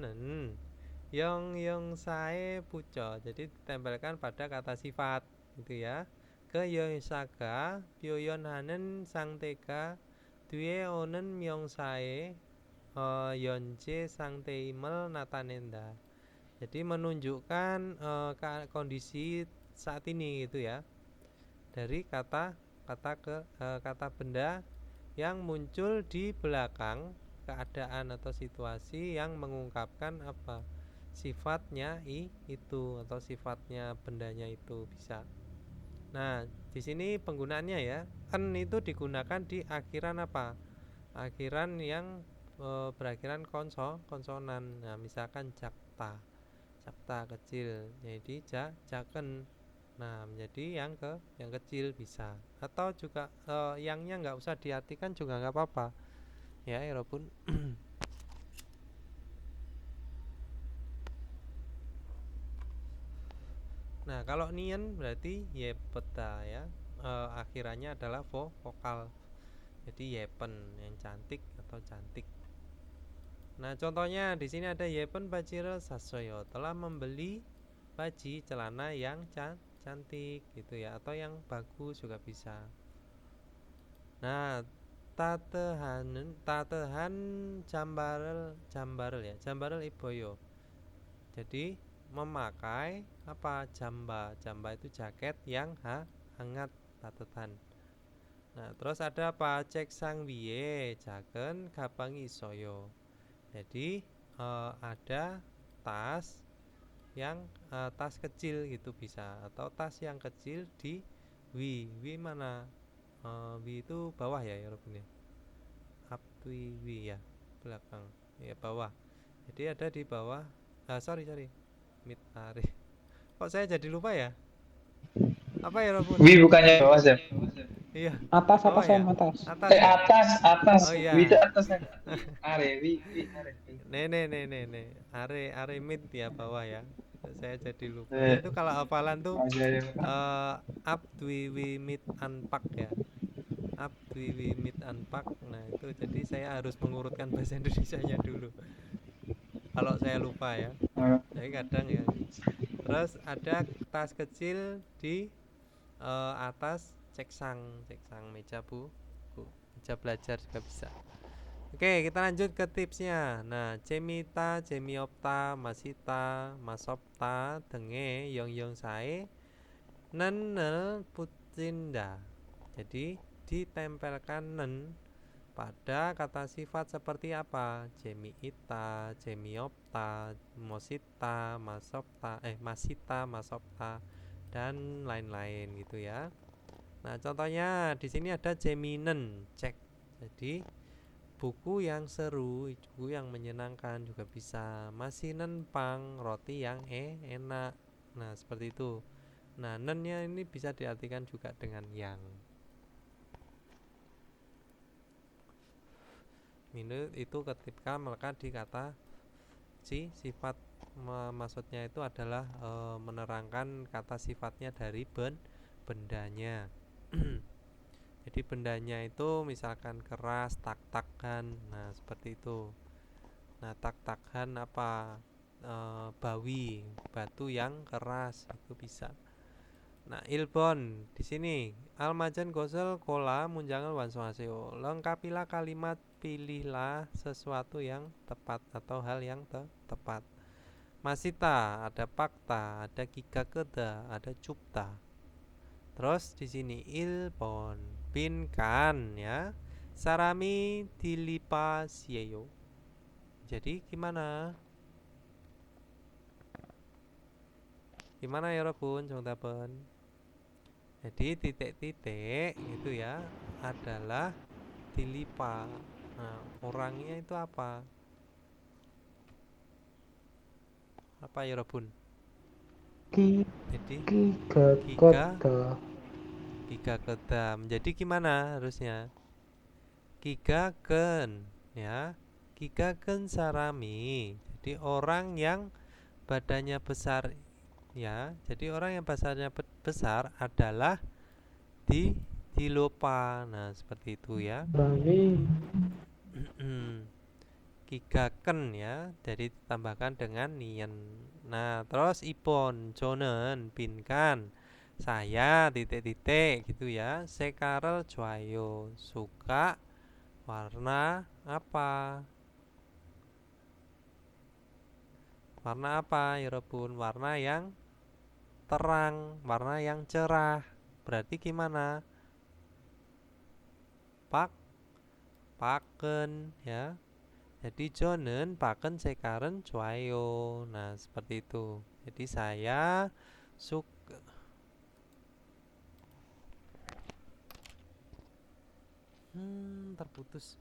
S1: Yang sae puco. Jadi ditempelkan pada kata sifat gitu ya. Ke Yosaga, Pyoyon Hanen sang teka, Due onen myong sae, Yonce sang teimel natanenda. Jadi menunjukkan kondisi saat ini gitu ya. Dari kata benda yang muncul di belakang keadaan atau situasi yang mengungkapkan apa sifatnya itu atau sifatnya bendanya itu bisa. Nah, di sini penggunaannya ya, itu digunakan di akhiran apa? Akhiran yang berakhiran konsonan. Nah, misalkan jakta kecil, jadi jaken. Nah, menjadi yang kecil bisa. Atau juga yangnya nggak usah diartikan juga nggak apa-apa. Ya, walaupun nah, kalau nien berarti yepeta ya. Akhirannya adalah vokal. Jadi yepen yang cantik atau cantik. Nah, contohnya di sini ada Yepen Bachiro Sasoyo telah membeli baji celana yang cantik gitu ya atau yang bagus juga bisa. Nah, tatehan jambarel ya, jambarel iboyo. Jadi memakai apa? Jamba itu jaket yang hangat, tatetan. Nah, terus ada apa? Cek sang biye jaken gabangi soyo. Jadi ada tas yang tas kecil gitu bisa, atau tas yang kecil di wi mana? Wi itu bawah ya Robin ya. Up to wi ya, belakang ya, bawah. Jadi ada di bawah. Sorry, mid are. Kok saya jadi lupa ya? Apa ya Robin?
S4: Wi bukannya bawah ya?
S1: Iya,
S5: Atas,
S1: bawah
S5: atas
S1: ya.
S5: yang atas.
S1: Atas ya.
S4: Atas.
S1: Oh
S4: Wi itu
S1: iya.
S4: atas ya. Wi are.
S1: Nih. Are mid ya, bawah ya. Saya jadi lupa.
S4: Eh,
S1: Itu kalau hafalan tuh
S4: oh, iya, iya.
S1: up dwi wi mid unpack ya. Up dwi wi mid unpack. Nah, itu jadi saya harus mengurutkan bahasa Indonesianya dulu. Kalau saya lupa ya.
S4: Oh,
S1: Jadi kadang ya. Terus ada tas kecil di atas ceksang meja meja belajar juga bisa. Oke, kita lanjut ke tipsnya. Nah, cemita, cemiopta, masita, masopta, denge, yong sae, nenel putinda. Jadi ditempelkan nen pada kata sifat seperti apa? Cemiita, cemiopta, mosita, masita, masopta, dan lain-lain gitu ya. Nah, contohnya di sini ada jeminen, cek. Jadi buku yang seru, buku yang menyenangkan juga bisa. Masinen pang, roti yang enak. Nah, seperti itu. Nah, nennya ini bisa diartikan juga dengan yang. Minus itu ketika melekat di kata sifat. Maksudnya itu adalah menerangkan kata sifatnya dari bendanya. Jadi bendanya itu misalkan keras, tak-takan. Nah, seperti itu. Nah, tak-takan apa? Bawi, batu yang keras itu bisa. Nah, ilbon di sini almajan gosel kola munjangan wansuaseo. Lengkapilah kalimat, pilihlah sesuatu yang tepat atau hal yang tepat. Masita, ada fakta, ada gigakeda, ada cupta. Terus di sini ilbon, pinkan ya. Sarami dilipa sieyo. Jadi gimana? Gimana ya Robun, Jongtapen? Jadi titik-titik itu ya adalah dilipa. Nah, orangnya itu apa? Apa ya Robun?
S5: Ki,
S1: Jadi
S5: ki,
S1: giga
S5: kota.
S1: kedam. Jadi gimana harusnya? Gigaken ya. Gigaken sarami. Jadi orang yang badannya besar ya. Jadi orang yang badannya besar adalah dilupa. Nah, seperti itu ya.
S5: Bami,
S1: Gigaken ya. Jadi ditambahkan dengan nien. Nah, terus ipon jonen pinkan. Saya titik-titik gitu ya. Sekarel joayo, suka warna apa? Warna apa ya Robun? Warna yang terang, warna yang cerah. Berarti gimana? Paken ya. Jadi jonen paken sekaren joayo. Nah, seperti itu. Jadi saya suka. Terputus.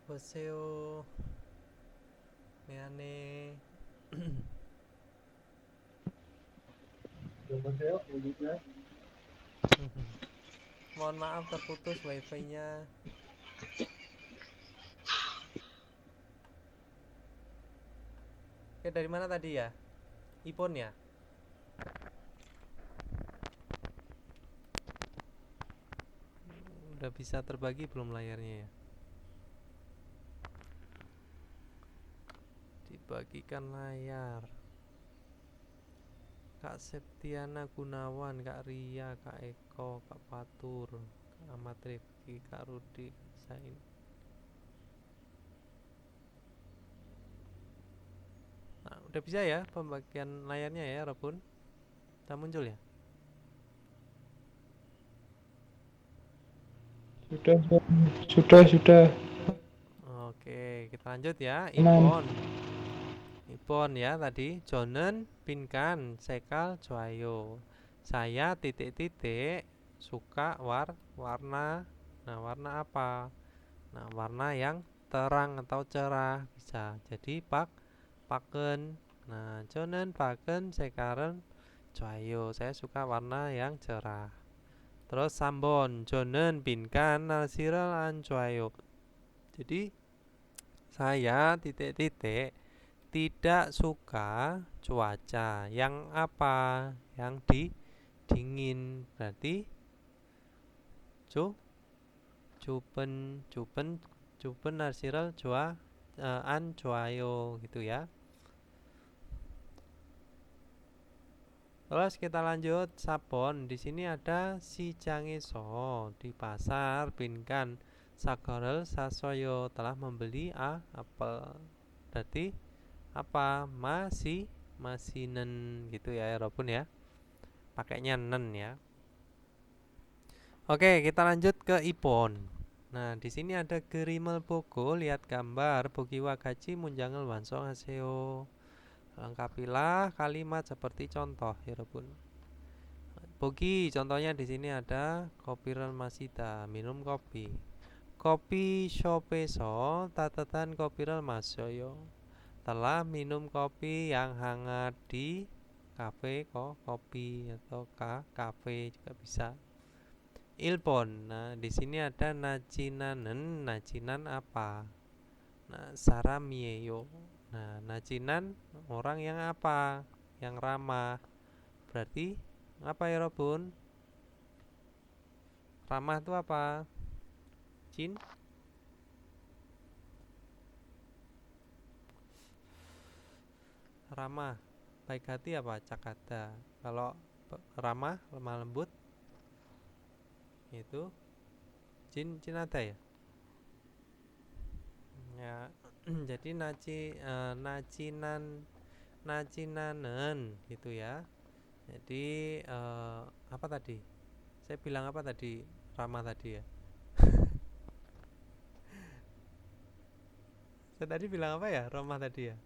S1: 보세요. 미안해.
S4: 여보세요? 여보세요?
S1: Mohon maaf terputus wifi-nya. Oke, dari mana tadi ya? Ipon ya? Udah bisa terbagi belum layarnya ya? Dibagikan layar. Kak Septiana Gunawan, Kak Ria, Kak Eko, Kak Fatur, Kak Ahmad Rifki, Kak Rudi, Sain. Nah, udah bisa ya pembagian layarnya ya, Robun? Udah muncul ya?
S5: Sudah.
S1: Oke, kita lanjut ya.
S5: Aman.
S1: Ipon ya tadi. Jonen, Pinkan, Sekal, Joayo. Saya titik-titik suka warna. Nah, warna apa? Nah, warna yang terang atau cerah bisa. Jadi paken. Nah, Jonen, paken, Sekaren, Joayo. Saya suka warna yang cerah. Terus Sambon, Jonen, Pinkan, Nasiral, Joayo. Jadi saya titik-titik tidak suka cuaca yang apa? Yang dingin. Berarti cupen cupen cupen nasiral an cuayo gitu ya. Terus kita lanjut sabon. Di sini ada si jangeso di pasar Pinkan Sagorel Sasoyo telah membeli apel. Berarti apa? Masinen gitu ya, Robun ya. Pakainya nen ya. Oke, kita lanjut ke Ipon. Nah, di sini ada Gerimel Bogo, lihat gambar Bogi Wagaji Munjangel Wanso Haseo. Lengkapilah kalimat seperti contoh ya, Robun. Bogi, contohnya di sini ada kopiran masida, minum kopi. Kopi shopeso, tatatan kopiran masoyo. Telah minum kopi yang hangat di kafe kopi atau kafe juga bisa. Ilpon. Nah, di sini ada najinanen. Najinan apa? Nah, saramieyo. Nah, najinan orang yang apa? Yang ramah. Berarti apa ya, Robun? Ramah itu apa? Ramah. Baik hati apa? Cakada. Kalau ramah, lemah lembut itu cinata ya. Ya, jadi nacinanen gitu ya. Jadi apa tadi? Saya bilang apa tadi? Ramah tadi ya. Saya tadi bilang apa ya? Ramah tadi ya.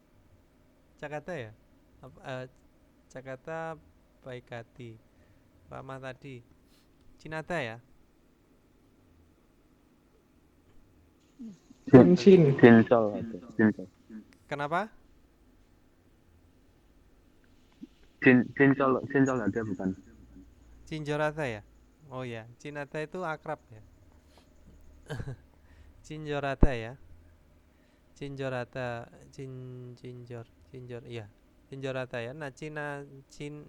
S1: Cakata ya. Cakata baik hati. Ramah tadi. Cinata ya.
S5: Cincol.
S1: Kenapa?
S5: Cincol ada bukan?
S1: Cinjorata ya. Oh ya, Cinata itu akrab ya. Cinjorata ya. Cinjorata, cinjor, iya. Cinjorata ya.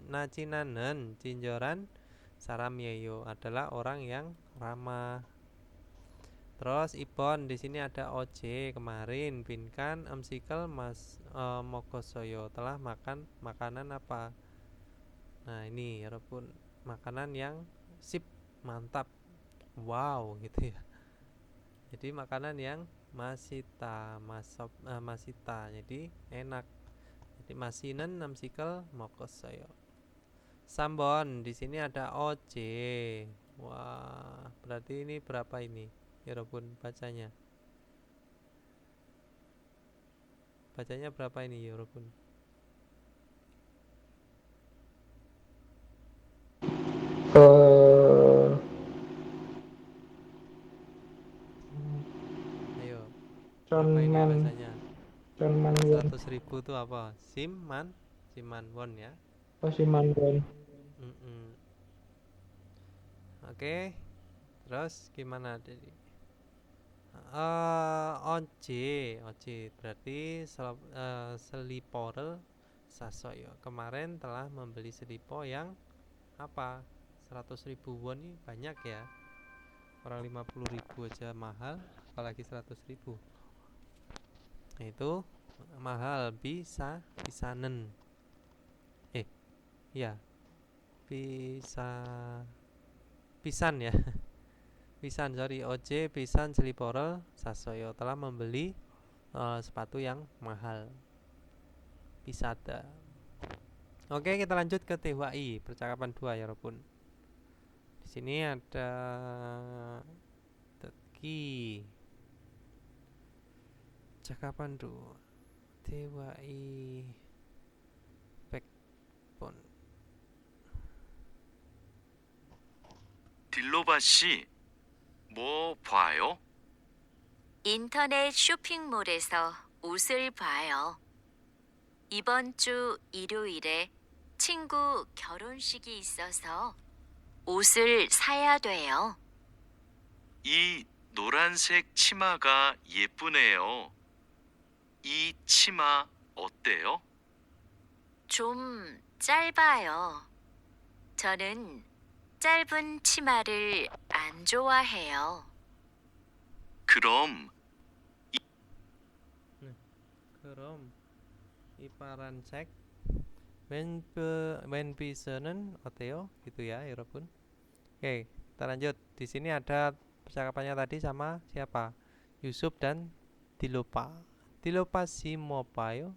S1: Nacinanen, cinjoran, saramyeyo adalah orang yang ramah. Terus Ipon di sini ada OJ kemarin Pinkan Emsikel Mokosoyo telah makan makanan apa? Nah, ini ya Robun, makanan yang sip, mantap. Wow, gitu ya. Jadi makanan yang masita. Jadi enak. Jadi masinen Emsikel Mokosoyo. Sambon di sini ada OJ. Wah, berarti ini berapa ini? Ya Robun bacanya. Bacanya berapa ini ya Robun? Ayo. apa ini
S4: Conman.
S1: bahasanya?
S4: Conman won.
S1: 100.000 itu apa? Siman won ya.
S4: Oh, Siman won.
S1: Mm-mm. Oke, terus gimana tadi? Oje berarti seliporel sasoyo. Kemarin telah membeli selipo yang apa? 100.000 won ini banyak ya. Orang 50.000 aja mahal, apalagi 100.000. Nah, itu mahal pisanen. Ya, bisa pisan ya. Pisan, sorry, oje pisan seliporel sasoyo telah membeli sepatu yang mahal. Pisada. Oke, kita lanjut ke TWI, percakapan 2 ya, Robun. Di sini ada Teki. Percakapan 2. TWI backbone.
S3: 딜로바 씨, 뭐 봐요?
S2: 인터넷 쇼핑몰에서 옷을 봐요. 이번 주 일요일에 친구 결혼식이 있어서 옷을 사야 돼요.
S3: 이 노란색 치마가 예쁘네요. 이 치마 어때요?
S2: 좀 짧아요. 저는 짧은 치마를 안 좋아해요.
S3: 그럼
S1: 그럼 이 파란색 wen 어때요? Gitu ya, 여러분. Oke, kita lanjut. Di sini ada percakapannya tadi sama siapa? Yusuf dan Dilopa. Dilopa si mopayo.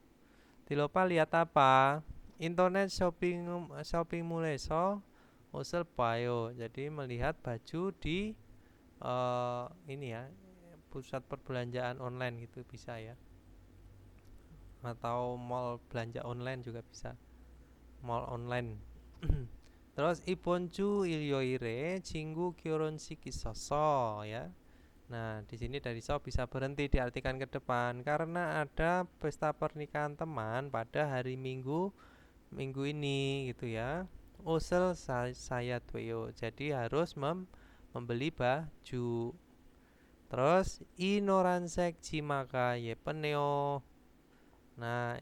S1: Dilopa lihat apa? Internet shopping몰에서 옷을 봐요. Jadi melihat baju di ini ya, pusat perbelanjaan online gitu bisa ya. Atau mall belanja online juga bisa. Mall online. Terus Ibonju ilyoire 친구 결혼식 있어서 ya. Nah, di sini dari so bisa berhenti diartikan ke depan karena ada pesta pernikahan teman pada hari Minggu ini gitu ya. Osel saya tuyo. Jadi harus membeli baju. Terus inoransek cimaka yepeneo. Nah,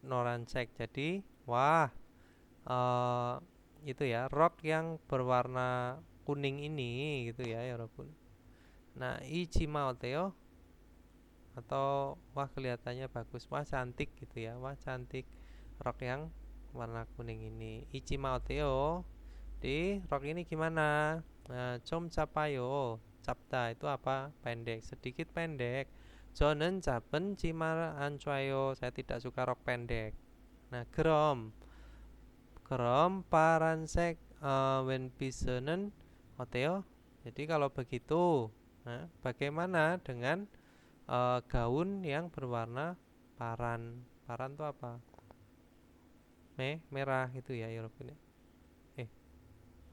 S1: noransek jadi wah itu ya, rok yang berwarna kuning ini gitu ya, Robun. Nah, ichima oteo atau wah kelihatannya bagus, wah cantik gitu ya, wah cantik rok yang warna kuning ini. Ichima oteo, di rok ini gimana? Nah, com capayo, capta itu apa? Pendek, sedikit pendek. 저는 짧은 치마를 안 좋아해요. Saya tidak suka rok pendek. Nah, 그럼 파란색 웬피스는 어때요? Jadi kalau begitu, nah, bagaimana dengan gaun yang berwarna paran? Paran itu apa? Merah itu ya, Robin.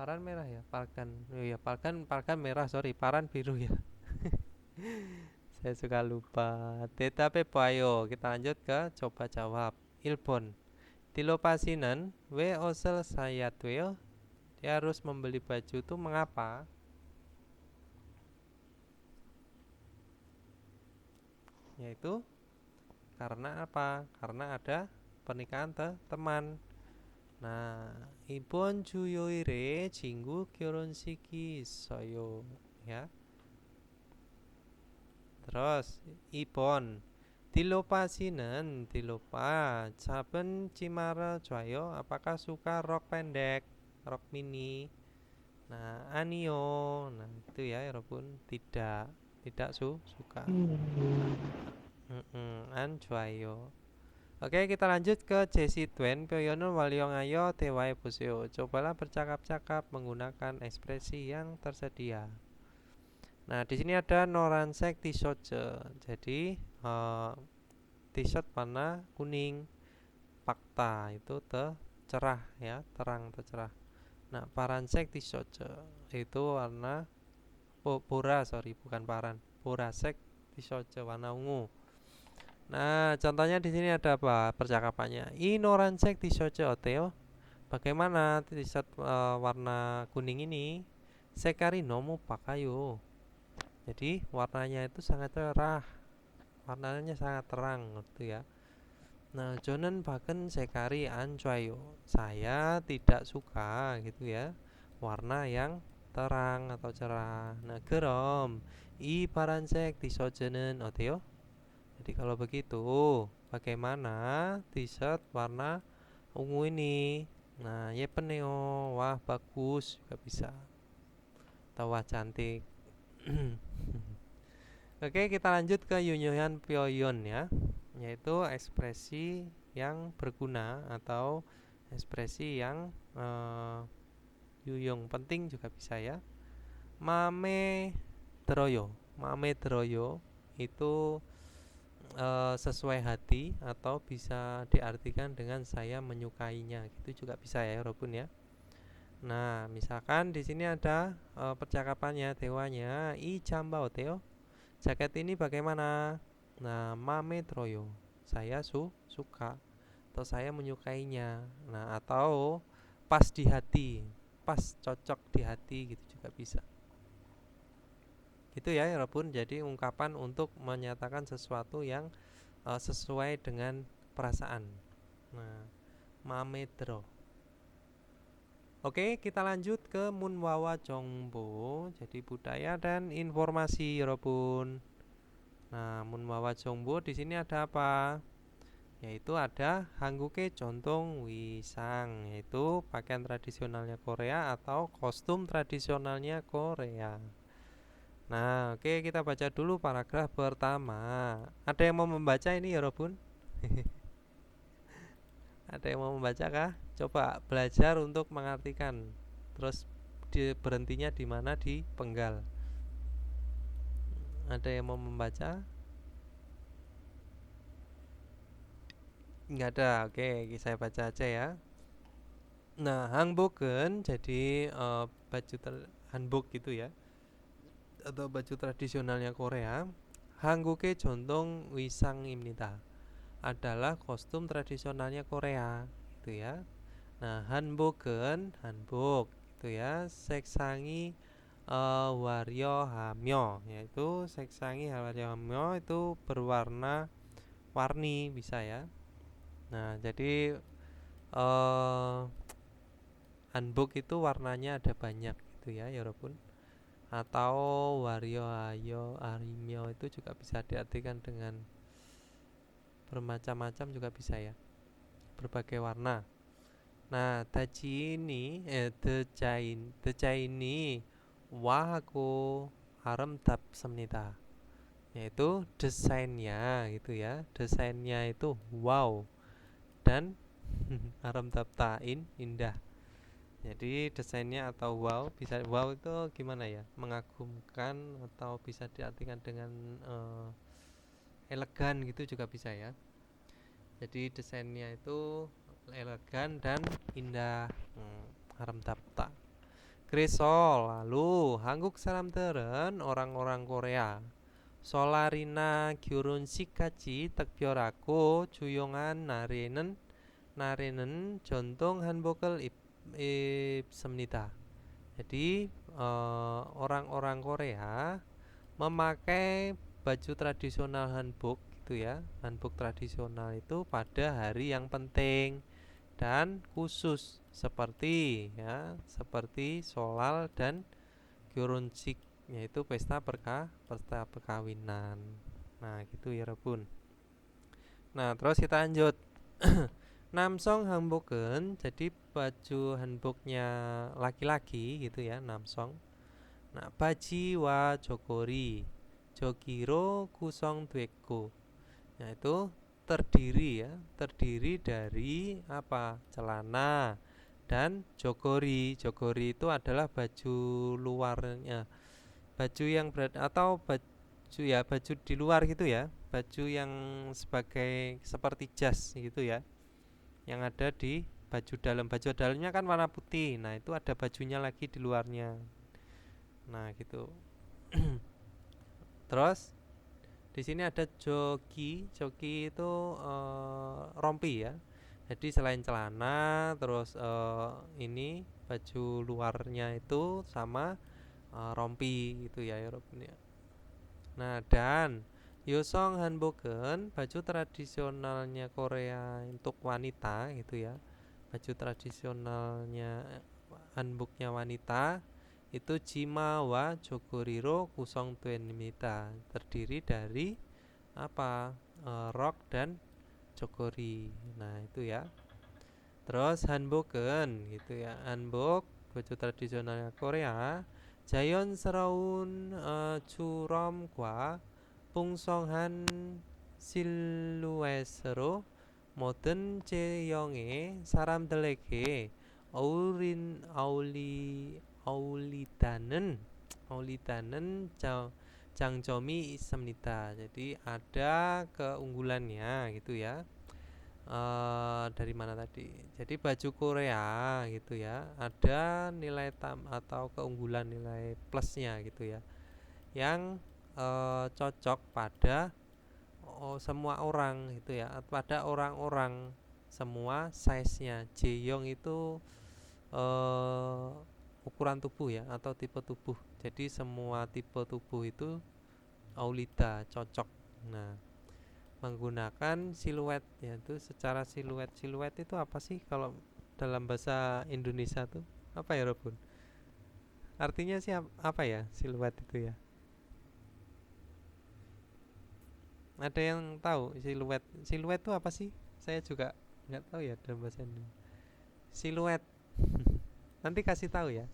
S1: Paran merah ya, palkan. Oh ya, palkan merah, sorry, paran biru ya. Saya suka lupa. Tetapi payo, kita lanjut ke coba jawab. Ilbon. Tilopasinan we osel sayat weo. Dia harus membeli baju itu mengapa? Yaitu karena apa? Karena ada pernikahan teman. Nah, 이번 주요일에 친구 결혼식이 있어요. Ya. Terus Ibon Dilopa Caben Cimara Joyo. Apakah suka rok pendek, rok mini? Nah, Anio. Nah, itu ya, Robun. Tidak suka. An Joyo. Oke, kita lanjut ke Jesi Twen. Pyoyono Waliong Ayo Tewae Buseo. Cobalah bercakap-cakap menggunakan ekspresi yang tersedia. Nah, di sini ada noransek t-shirt. Jadi t-shirt warna kuning. Fakta itu cerah ya, terang cerah. Nah, paransek t-shirt itu warna bukan paran. Borasek tisoce warna ungu. Nah, contohnya di sini ada apa percakapannya? I noransek tisoce oteo. Bagaimana t-shirt warna kuning ini? Sekari nomu pakayo. Jadi warnanya itu sangat cerah, warnanya sangat terang gitu ya. Nah, jonen bahkan sekari ancuayo. Saya tidak suka gitu ya, warna yang terang atau cerah. Nah, gerom I paransek tisoje는 어때요? Jadi kalau begitu, bagaimana t-shirt warna ungu ini? Nah, yepeneo, wah bagus juga bisa. Atau wah cantik. Oke, kita lanjut ke Yunyohan Pyoyon ya, yaitu ekspresi yang berguna atau ekspresi yang yuyung penting juga bisa ya. Mame droyo itu sesuai hati atau bisa diartikan dengan saya menyukainya, gitu juga bisa ya, Robun ya. Nah, misalkan di sini ada percakapannya dewanya, I jamba oteo. Jaket ini bagaimana? Nah, mame droyo. Saya suka atau saya menyukainya. Nah, atau pas di hati, pas cocok di hati, gitu juga bisa. Gitu ya, Robun. Jadi ungkapan untuk menyatakan sesuatu yang sesuai dengan perasaan. Nah, mamedro. Oke, kita lanjut ke munwawa jongbo. Jadi budaya dan informasi, Robun. Nah, munwawa jongbo di sini ada apa? Yaitu ada hangguke jontong wisang, yaitu pakaian tradisionalnya Korea atau kostum tradisionalnya Korea. Nah, oke, kita baca dulu paragraf pertama. Ada yang mau membaca ini ya, Robun? Ada yang mau membaca kah? Coba belajar untuk mengartikan. Terus berhentinya di mana? Di penggal. Ada yang mau membaca? Enggak ada. Oke, saya baca aja ya. Nah, hanboken jadi baju hanbok gitu ya, atau baju tradisionalnya Korea. Hangguke jontong wisang입니다. Adalah kostum tradisionalnya Korea gitu ya. Nah, hanboken hanbok gitu ya. Seksangi waryo yaitu seksangi waryo itu berwarna warni bisa ya. Nah, jadi hanbok itu warnanya ada banyak gitu ya, Yorobun. Atau wario ayo arimyo itu juga bisa diartikan dengan bermacam-macam juga bisa ya, berbagai warna. Nah, dachi ini decai ini wahako aram답습니다. Yaitu desainnya gitu ya, desainnya itu wow dan aram답다인 indah. Jadi desainnya atau wow, bisa wow itu gimana ya, mengagumkan atau bisa diartikan dengan elegan gitu juga bisa ya. Jadi desainnya itu elegan dan indah. Aram답다. Kresol lalu 한국 사람들은 orang-orang Korea Solarina 결혼식같이 특별하고 조용한 날에는 전통 한복을 입습니다. Jadi orang-orang Korea memakai baju tradisional hanbok gitu ya. Hanbok tradisional itu pada hari yang penting dan khusus seperti Solal dan Gyeonjik, yaitu pesta perkawinan. Nah, gitu ya, Rebun. Nah, terus kita lanjut. Namsong hanbok은 jadi baju hanboknya laki-laki gitu ya, namsong. Nah, bajiwa jogiro kusong dueko. Yaitu terdiri dari apa? Celana dan jogori. Jogori itu adalah baju luarnya. Baju yang atau baju di luar gitu ya. Baju yang seperti jas gitu ya, yang ada di baju dalam. Baju dalamnya kan warna putih. Nah, itu ada bajunya lagi di luarnya. Nah, gitu. Terus Di sini ada joki. Joki itu rompi ya. Jadi selain celana, terus ini baju luarnya itu sama rompi gitu ya, Eropa. Nah, dan Yosong Hanboken, baju tradisionalnya Korea untuk wanita gitu ya. Baju tradisionalnya hanboknya wanita itu Jima wa Jogoriro Kusong Tuenmita, terdiri dari apa? Rok dan jogori. Nah, itu ya. Terus hanboken gitu ya. Hanbok baju tradisionalnya Korea. 자연스러운 주럼과 풍성한 실루엣으로 모든 제형의 사람들에게 어울리다는 장점이 있습니다. Jadi ada keunggulannya gitu ya. Dari mana tadi? Jadi baju Korea gitu ya, ada nilai atau keunggulan, nilai plusnya gitu ya, yang cocok pada semua orang gitu ya, pada orang-orang semua size-nya. Jeyong itu ukuran tubuh ya, atau tipe tubuh. Jadi semua tipe tubuh itu aulida cocok. Nah, menggunakan siluet, yaitu secara siluet. Siluet itu apa sih kalau dalam bahasa Indonesia tuh apa ya, Robun? Artinya sih apa ya siluet itu ya? Ada yang tahu siluet? Siluet itu apa sih? Saya juga nggak tahu ya dalam bahasa Indonesia. Siluet. Nanti kasih tahu ya.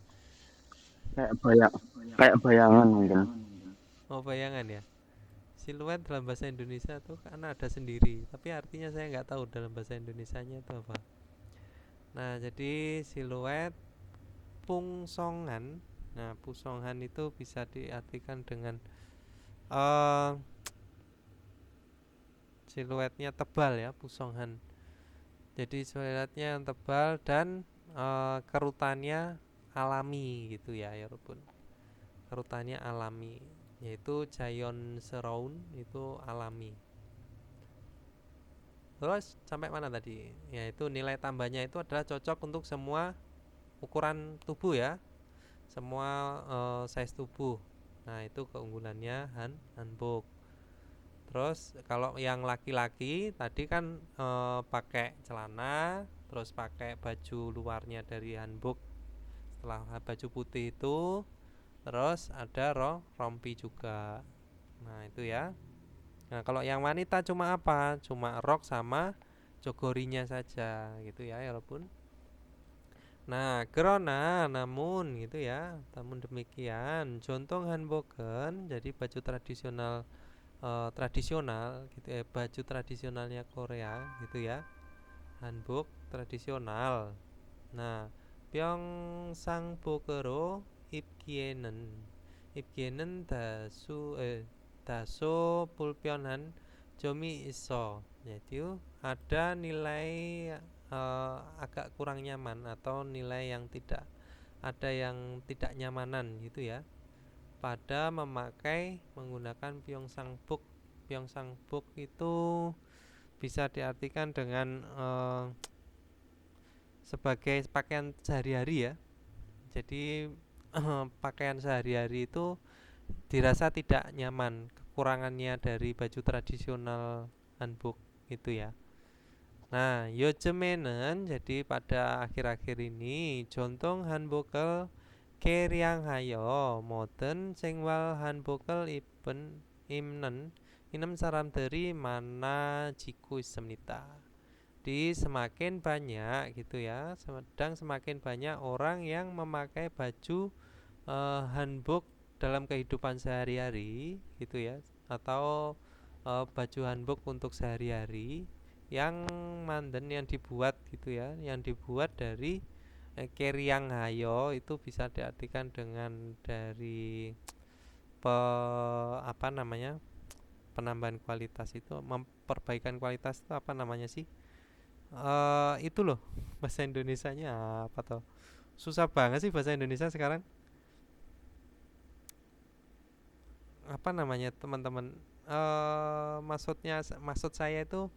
S5: Kayak bayangan mungkin.
S1: Oh, bayangan ya. Siluet dalam bahasa Indonesia tuh karena ada sendiri, tapi artinya saya nggak tahu dalam bahasa Indonesianya itu apa. Nah, jadi siluet pungsongan. Nah, pungsongan itu bisa diartikan dengan siluetnya tebal ya, pungsongan. Jadi siluetnya yang tebal dan kerutannya alami gitu ya, ya Rupun. Kerutannya alami, yaitu Jayon Seraun itu alami. Terus sampai mana tadi? Yaitu nilai tambahnya itu adalah cocok untuk semua ukuran tubuh ya, semua size tubuh. Nah, itu keunggulannya hanbok. Terus kalau yang laki-laki tadi kan pakai celana, terus pakai baju luarnya dari hanbok setelah baju putih itu, terus ada rompi juga. Nah, itu ya. Nah, kalau yang wanita cuma apa? Cuma rok sama jogorinya saja gitu ya, walaupun. Nah, kerona namun gitu ya. Namun demikian, jontong hanboken jadi baju tradisional gitu ya, baju tradisionalnya Korea gitu ya. Hanbok tradisional. Nah, Pyeongsangbokero 입기에는 daso pulpyonan jomi iso, yaitu ada nilai agak kurang nyaman atau nilai yang tidak nyamanan gitu ya pada menggunakan pyeongsangbok. Pyeongsangbok itu bisa diartikan dengan sebagai pakaian sehari-hari ya. Jadi pakaian sehari-hari itu dirasa tidak nyaman, kekurangannya dari baju tradisional hanbok itu ya. Nah, 요즘에는 jadi pada akhir-akhir ini jontung hanbok을 개량하여 모든 생활 한복을 입는 사람들이 많아지고 있습니다. Semakin banyak gitu ya, semakin banyak orang yang memakai baju hanbok dalam kehidupan sehari-hari gitu ya, atau baju hanbok untuk sehari-hari yang dibuat gitu ya, yang dibuat dari Keryang Hayo. Itu bisa diartikan dengan dari apa namanya, penambahan kualitas, itu memperbaikan kualitas, itu apa namanya sih? Itu loh bahasa Indonesianya apa toh? Susah banget sih bahasa Indonesia sekarang. Apa namanya teman-teman? maksud saya itu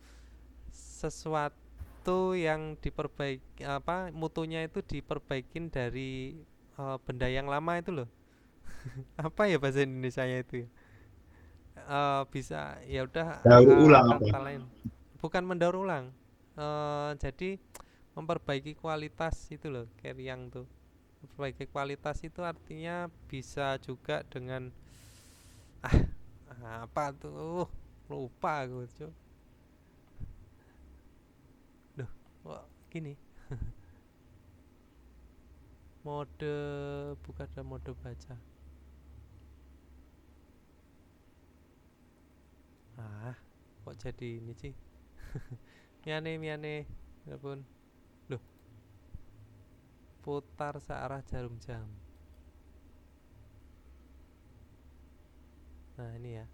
S1: sesuatu yang diperbaiki, apa, mutunya itu diperbaikin dari benda yang lama itu loh. Apa ya bahasa Indonesianya itu ya? Bisa ya udah,
S6: Daur ulang apa?
S1: kata lain. Bukan mendaur ulang. Jadi memperbaiki kualitas itu loh, Keryang tuh. Memperbaiki kualitas itu artinya bisa juga dengan apa tuh? Lupa aku, Cuk. Duh, kok gini. Mode, bukan ada mode baca. Kok jadi ini sih? Miane, ya pun. Loh, putar searah jarum jam. Nah, ini ya.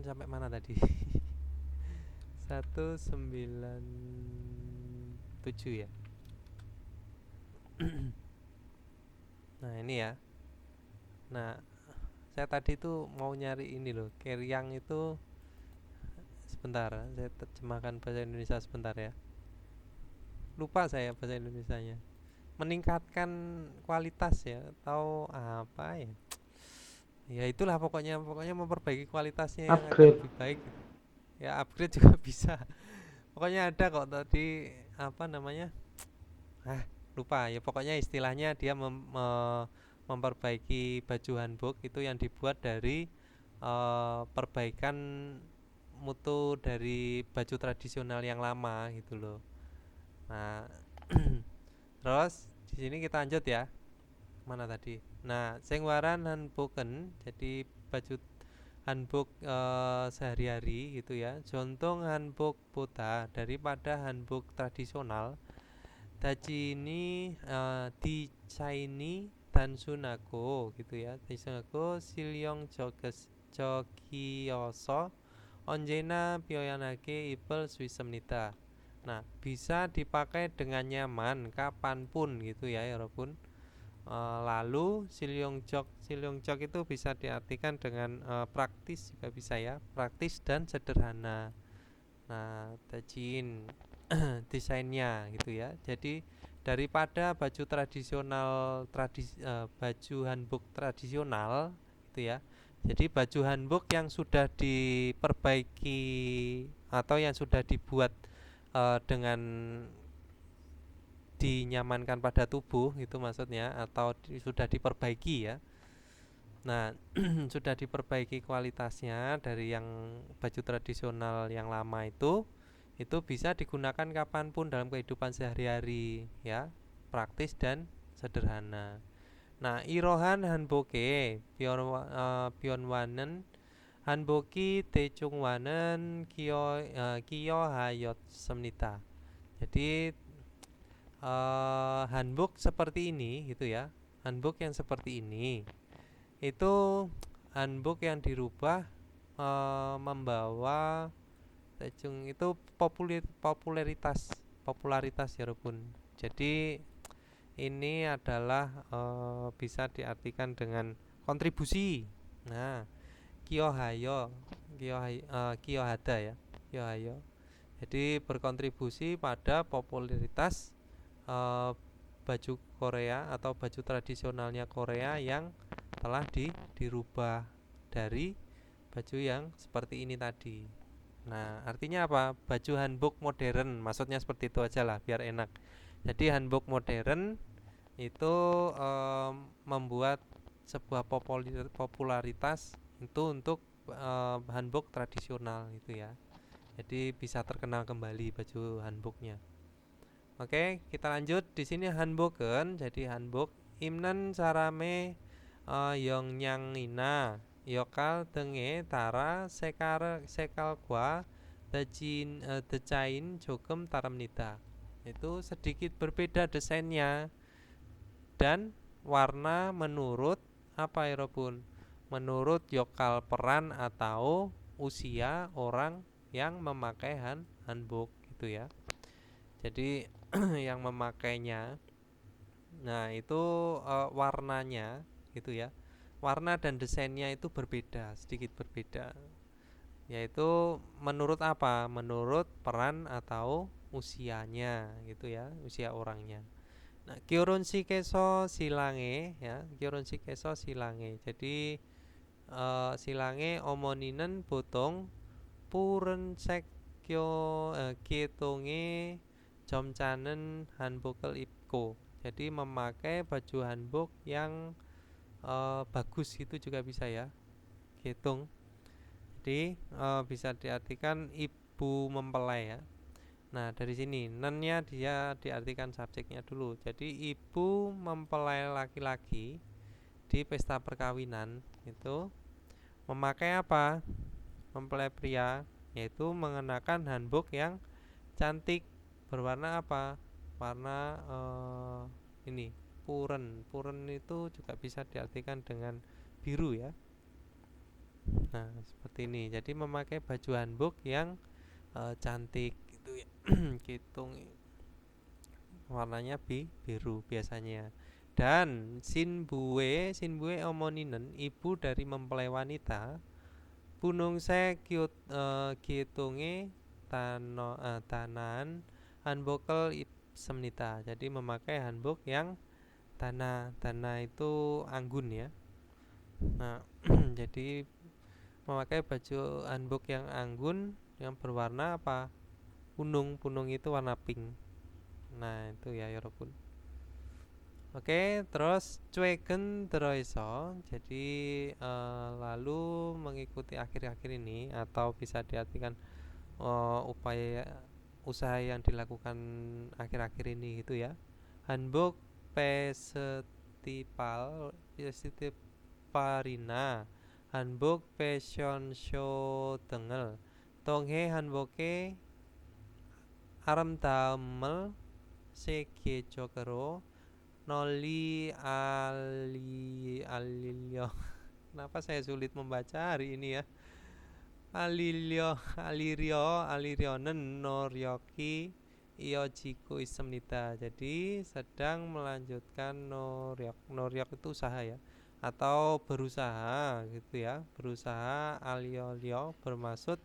S1: Sampai mana tadi? 197 ya. Nah, ini ya. Nah, saya tadi tuh mau nyari ini loh, Keryang itu. Sebentar, saya terjemahkan bahasa Indonesia sebentar ya. Lupa saya bahasa Indonesianya. Meningkatkan kualitas ya, atau apa ya? Ya itulah, pokoknya memperbaiki kualitasnya yang agar
S4: Upgrade.
S1: lebih baik. Ya, upgrade juga bisa. Pokoknya ada kok tadi, apa namanya? Lupa ya. Pokoknya istilahnya dia memperbaiki baju hanbok itu yang dibuat dari perbaikan mutu dari baju tradisional yang lama gitu loh. Nah, terus di sini kita lanjut ya. Mana tadi? Nah, sing waran hanboken, jadi baju hanbok sehari-hari gitu ya. Jontong hanbok bota, daripada hanbok tradisional. Daji ini dicaini dan sunako gitu ya. Sunako silyong jokiyoso onjena pioyanake ipel swisemnita. Nah, bisa dipakai dengan nyaman kapanpun gitu ya, walaupun lalu silyongjok itu bisa diartikan dengan praktis juga bisa ya, praktis dan sederhana. Nah, tajin desainnya gitu ya. Jadi daripada baju tradisional, baju hanbok tradisional gitu ya. Jadi baju hanbok yang sudah diperbaiki atau yang sudah dibuat dengan dinyamankan pada tubuh itu maksudnya, atau sudah diperbaiki ya. Nah, sudah diperbaiki kualitasnya dari yang baju tradisional yang lama itu bisa digunakan kapanpun dalam kehidupan sehari-hari ya, praktis dan sederhana. Nah, irohan hanboke pionwanen hanboki techungwanen kiyo hayot semnita. Jadi hanbok seperti ini gitu ya. Hanbok yang seperti ini itu hanbok yang dirubah membawa Tejung itu popularitas ya Rubun. Jadi ini adalah bisa diartikan dengan kontribusi. Nah, kiyohada ya, kiyohayo. Jadi berkontribusi pada popularitas baju Korea atau baju tradisionalnya Korea yang telah dirubah dari baju yang seperti ini tadi. Nah, artinya apa? Baju hanbok modern, maksudnya seperti itu aja lah biar enak. Jadi hanbok modern itu membuat sebuah popularitas itu untuk hanbok tradisional itu ya. Jadi bisa terkenal kembali baju hanboknya. Oke, kita lanjut. Di sini hanboken, jadi hanbok imnan sarame yongnyangina yokal denge tara sekal gua decain jokem taramnida. Itu sedikit berbeda desainnya dan warna menurut apa ya Robun? Menurut yokal peran atau usia orang yang memakai hanbok gitu ya. Jadi yang memakainya, nah itu warnanya gitu ya. Warna dan desainnya itu berbeda, sedikit berbeda. yaitu menurut apa? Menurut peran atau usianya gitu ya, usia orangnya. Nah, Kyoronshi keso silange ya, Kyoronshi keso silange. Jadi silange omoninen botung puren kyo kietonge jomcanen hanbokel ipko. Jadi memakai baju hanbok yang bagus itu juga bisa ya, kietung. Jadi bisa diartikan ibu mempelai ya. Nah, dari sini nennya dia diartikan subjeknya dulu. Jadi ibu mempelai laki-laki di pesta perkawinan itu memakai apa? Mempelai pria, yaitu mengenakan hanbok yang cantik berwarna apa? Warna ini puren. Puren itu juga bisa diartikan dengan biru ya. Nah, seperti ini. Jadi memakai baju hanbok yang cantik gitu ya. Kitung warnanya biru biasanya. Dan sinbue omoninen ibu dari mempelai wanita punungse kitunge tanan hanbokel semnita. Jadi memakai hanbok yang tanah itu anggun ya. Nah, jadi memakai baju hanbok yang anggun yang berwarna apa? Punung itu warna pink. Nah, itu ya Yorobun. Oke, terus cueken teroiso. Jadi lalu mengikuti akhir-akhir ini atau bisa diartikan upaya usaha yang dilakukan akhir-akhir ini gitu ya. Hanbok pesetiparina, hanbok fashion show tengel. Tonghe hanboke aram damel segejokero noli alilio. Kenapa saya sulit membaca hari ini ya? Alirionen noryoki iojiku isemnita. Jadi sedang melanjutkan noryok itu usaha ya, atau berusaha gitu ya. Berusaha aliolio bermaksud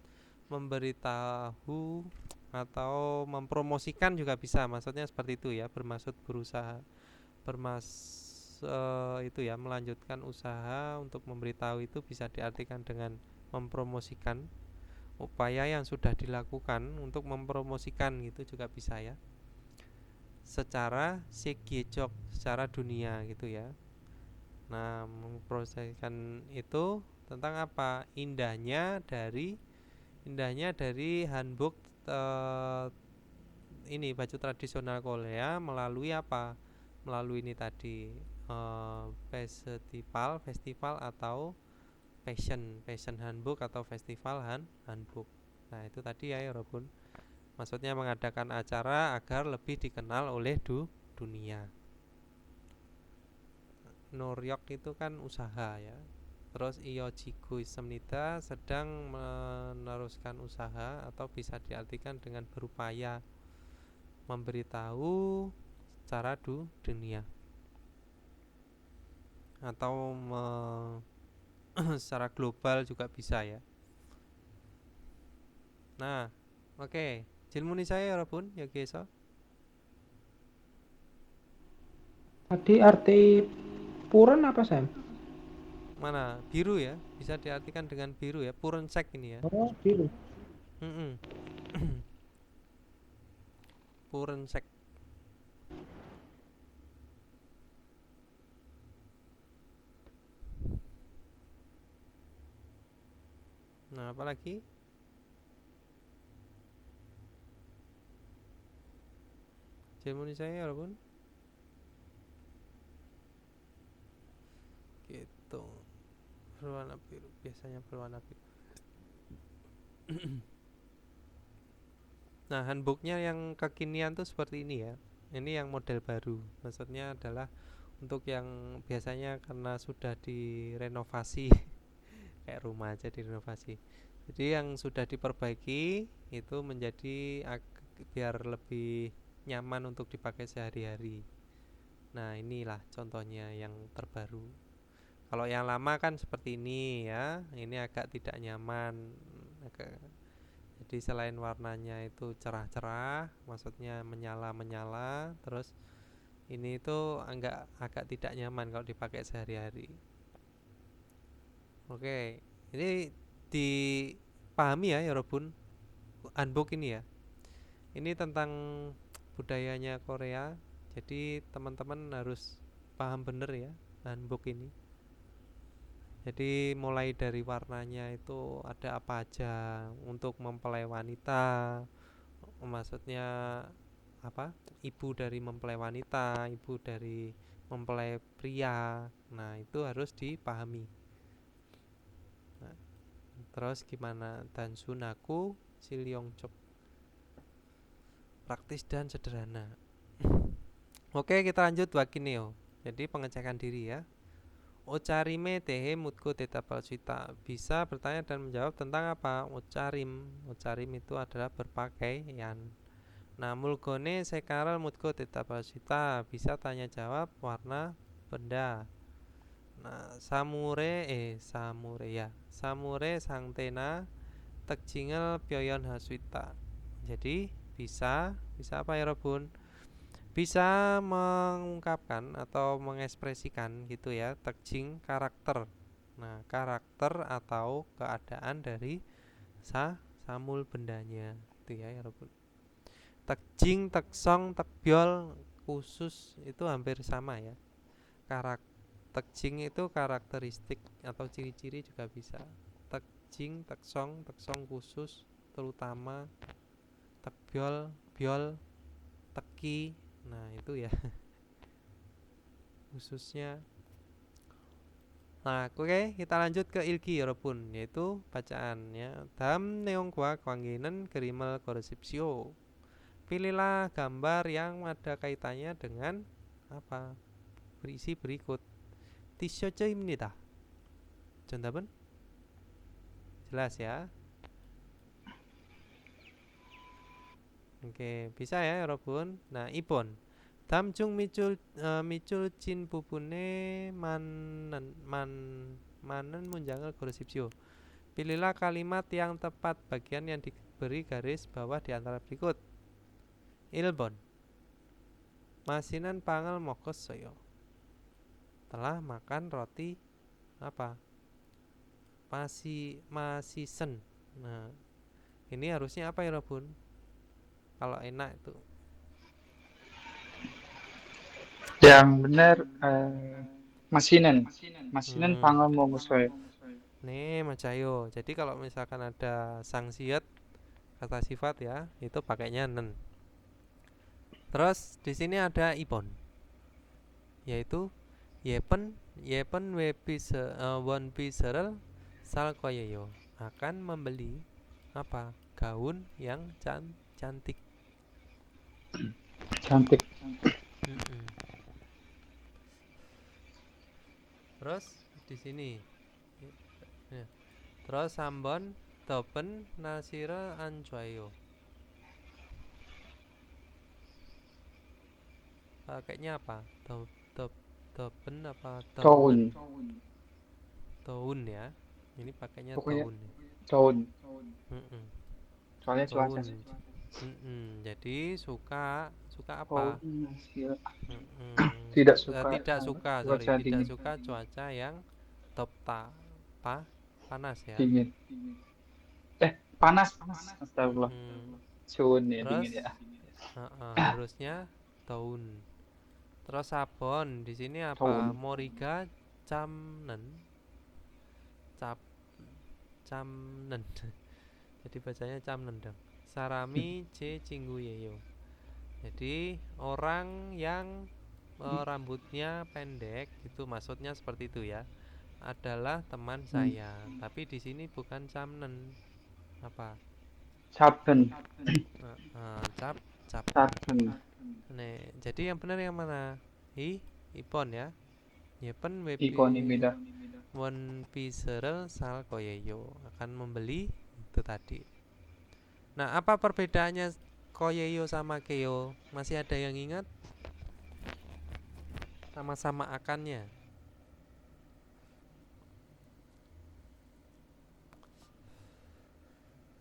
S1: memberitahu atau mempromosikan juga bisa, maksudnya seperti itu ya, bermaksud berusaha itu ya, melanjutkan usaha untuk memberitahu itu bisa diartikan dengan mempromosikan upaya yang sudah dilakukan untuk mempromosikan gitu juga bisa ya, secara segiejok, secara dunia gitu ya. Nah, mempromosikan itu tentang apa? Indahnya dari hanbok ini baju tradisional Korea melalui apa? Melalui ini tadi festival atau fashion hanbok atau festival hanbok. Nah, itu tadi ya Robun. Maksudnya mengadakan acara agar lebih dikenal oleh dunia. Noryok itu kan usaha ya. Terus Iyojiku Semnita sedang meneruskan usaha atau bisa diartikan dengan berupaya memberitahu secara dunia atau secara global juga bisa ya. Nah, oke. Jilmuni saya Robun ya geso.
S4: Tadi arti puren apa Sam?
S1: Mana? Biru ya. Bisa diartikan dengan biru ya. Purensek ini ya.
S4: Oh, biru.
S1: Purensek. Nah, apalagi? Jilmuni saya Robun. Gitu. Berwarna biru, biasanya berwarna biru. Nah, handbooknya yang kekinian tuh seperti ini ya. Ini yang model baru. Maksudnya adalah untuk yang biasanya karena sudah direnovasi kayak rumah aja direnovasi. Jadi yang sudah diperbaiki itu menjadi biar lebih nyaman untuk dipakai sehari-hari. Nah, inilah contohnya yang terbaru. Kalau yang lama kan seperti ini ya, ini agak tidak nyaman. Jadi selain warnanya itu cerah-cerah, maksudnya menyala-menyala, terus ini itu agak tidak nyaman kalau dipakai sehari-hari. Oke, ini dipahami ya Yorobun, handbook ini ya. Ini tentang budayanya Korea. Jadi teman-teman harus paham bener ya handbook ini. Jadi mulai dari warnanya itu ada apa aja untuk mempelai wanita, maksudnya apa? Ibu dari mempelai wanita, ibu dari mempelai pria. Nah, itu harus dipahami. Nah, terus gimana dan sunaku Silyongchok, praktis dan sederhana. Oke, kita lanjut wakineo. Jadi pengecekan diri ya. Ocarime tehe mutku teta palsuita. Bisa bertanya dan menjawab tentang apa? Ocarim. Ocarim itu adalah berpakaian. Nah, mulgone sekaral mutku teta palsuita. Bisa tanya jawab warna benda. Nah, samure ya. Samure sangtena tekjingel pyoyon hasuita. Jadi bisa apa ya Robun? Bisa mengungkapkan atau mengekspresikan gitu ya, tekjing karakter. Nah, karakter atau keadaan dari samul bendanya itu ya Robun. Tekjing, teksong, tekbyol, khusus itu hampir sama ya. Tekjing itu karakteristik atau ciri-ciri juga bisa. Tekjing, teksong khusus, terutama, tekbyol, byol, teki. Nah, itu ya khususnya. Nah, oke, kita lanjut ke ilki 여러분, yaitu bacaannya. Dalam neong과 관계는 그림을 그리십시오. Pilihlah gambar yang ada kaitannya dengan apa? Berisi berikut. 티셔츠입니다. 정답은? Jelas ya? Oke, bisa ya, 여러분. Nah, 2번. 다음 중 밑줄 부분에 많은 문장을 고르십시오. Pilihlah kalimat yang tepat bagian yang diberi garis bawah di antara berikut. 1번. Masinan pangal 먹었어요. Telah makan roti apa? Masisen. Nah, ini harusnya apa ya, Robun? Kalau enak itu.
S4: Yang benar masinan. Masinan
S1: Hmm.
S4: pangan mongusoy.
S1: Nih, Macayo. Jadi kalau misalkan ada sangsiat kata sifat ya, itu pakainya nen. Terus di sini ada ipon, yaitu yepen won piserel sal koyeyo, akan membeli apa? Gaun yang cantik.
S4: Cantik.
S1: Mm-mm. Terus di sini ya. Terus sambon topen nasira anjoyo, pakainya apa? Topen apa?
S4: Daun.
S1: Daun ya. Ini pakainya
S4: Pokoknya
S1: daun.
S4: daun.
S1: Mm-mm.
S4: Soalnya cuaca.
S1: Daun. Jadi suka
S4: Oh,
S1: apa?
S4: iya.
S1: Mm-mm.
S4: Tidak suka
S1: Tidak suka,
S4: cuaca
S1: tidak
S4: dingin.
S1: suka cuaca yang panas ya.
S4: Dingin. Panas. Astagfirullah. Suun ya,
S1: Terus
S4: dingin ya.
S1: harusnya daun. Terus sabon di sini apa?
S4: Daun.
S1: Moriga camnen. Camnen. Jadi bacanya camnen dong. Sarami C cingguyeyo. Jadi orang yang rambutnya pendek itu maksudnya seperti itu ya. Adalah teman saya. Tapi di sini bukan camnen. Apa?
S4: Saben.
S1: Cap.
S4: Saben.
S1: Nih, jadi yang benar yang mana? Ipon ya. Yepen
S4: Ikonimida.
S1: won piserel sal koyeyo, akan membeli itu tadi. Nah, apa perbedaannya koyeyo sama keyo? Masih ada yang ingat? Sama-sama akannya.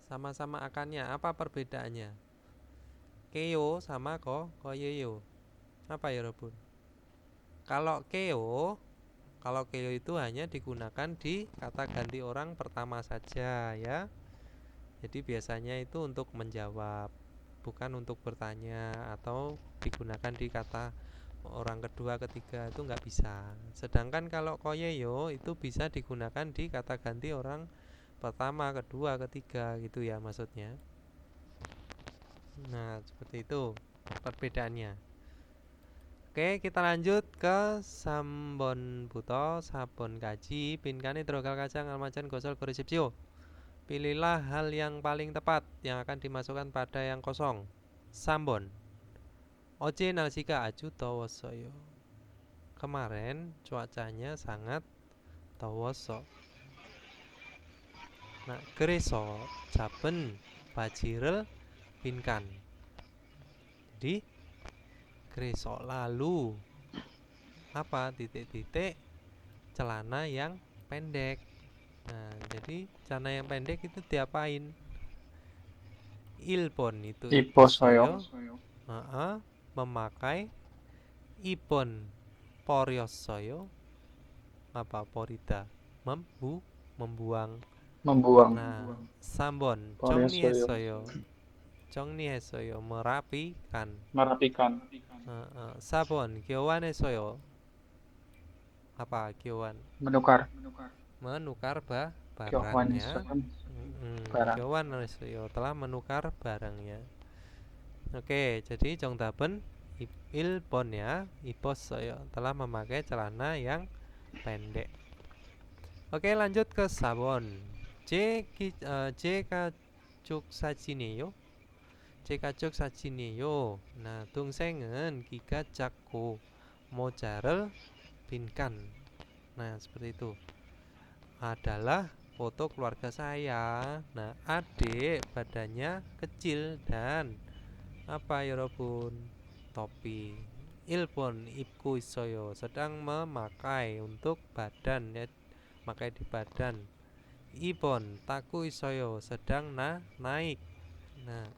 S1: sama-sama akannya. Apa perbedaannya? Keo sama koyeyo. Apa ya, Robun? Kalau keo itu hanya digunakan di kata ganti orang pertama saja ya. Jadi biasanya itu untuk menjawab, bukan untuk bertanya, atau digunakan di kata orang kedua, ketiga, itu nggak bisa. Sedangkan kalau koyeyo itu bisa digunakan di kata ganti orang pertama, kedua, ketiga gitu ya maksudnya. Nah, seperti itu perbedaannya. Oke, kita lanjut ke sambon buto, sabon kaji, pinkane drogal kacang, almajan, gosol, goresipsio. Pilihlah hal yang paling tepat yang akan dimasukkan pada yang kosong. Sambon. Oce nalsika aju towosoyo. Kemarin cuacanya sangat towoso. Nah, gereso jaben bajirel pinkan. Jadi gereso lalu apa titik-titik celana yang pendek. Nah, jadi celana yang pendek itu diapain? Ilpon itu
S4: Iposoyo.
S1: memakai ipon poryosoyo apa porita membuang.
S4: Membuang.
S1: Nah, sambon
S4: Poryosoyo.
S1: 정리했어요 merapikan.
S4: Merapikan.
S1: sabon 교환했어요 apa 교환?
S4: Menukar.
S1: Menukar
S4: Kyohwan
S1: barangnya.
S4: barang.
S1: 교환했어요 telah menukar barangnya. Oke, jadi 정답은 1번 ya. 입었어요 telah memakai celana yang pendek. Oke, lanjut ke sabon. 제 가족 사진이에요. 제 가족 사진이에요. Nah, 동생은 키가 작고 모자를 빈kan. Nah, seperti itu. Adalah foto keluarga saya. Nah, adik badannya kecil dan apa ya Robun? Topi. Ilpon 입고 있어요. Sedang memakai untuk badan ya, pakai di badan. Ibon taku isoyo sedang naik. Nah,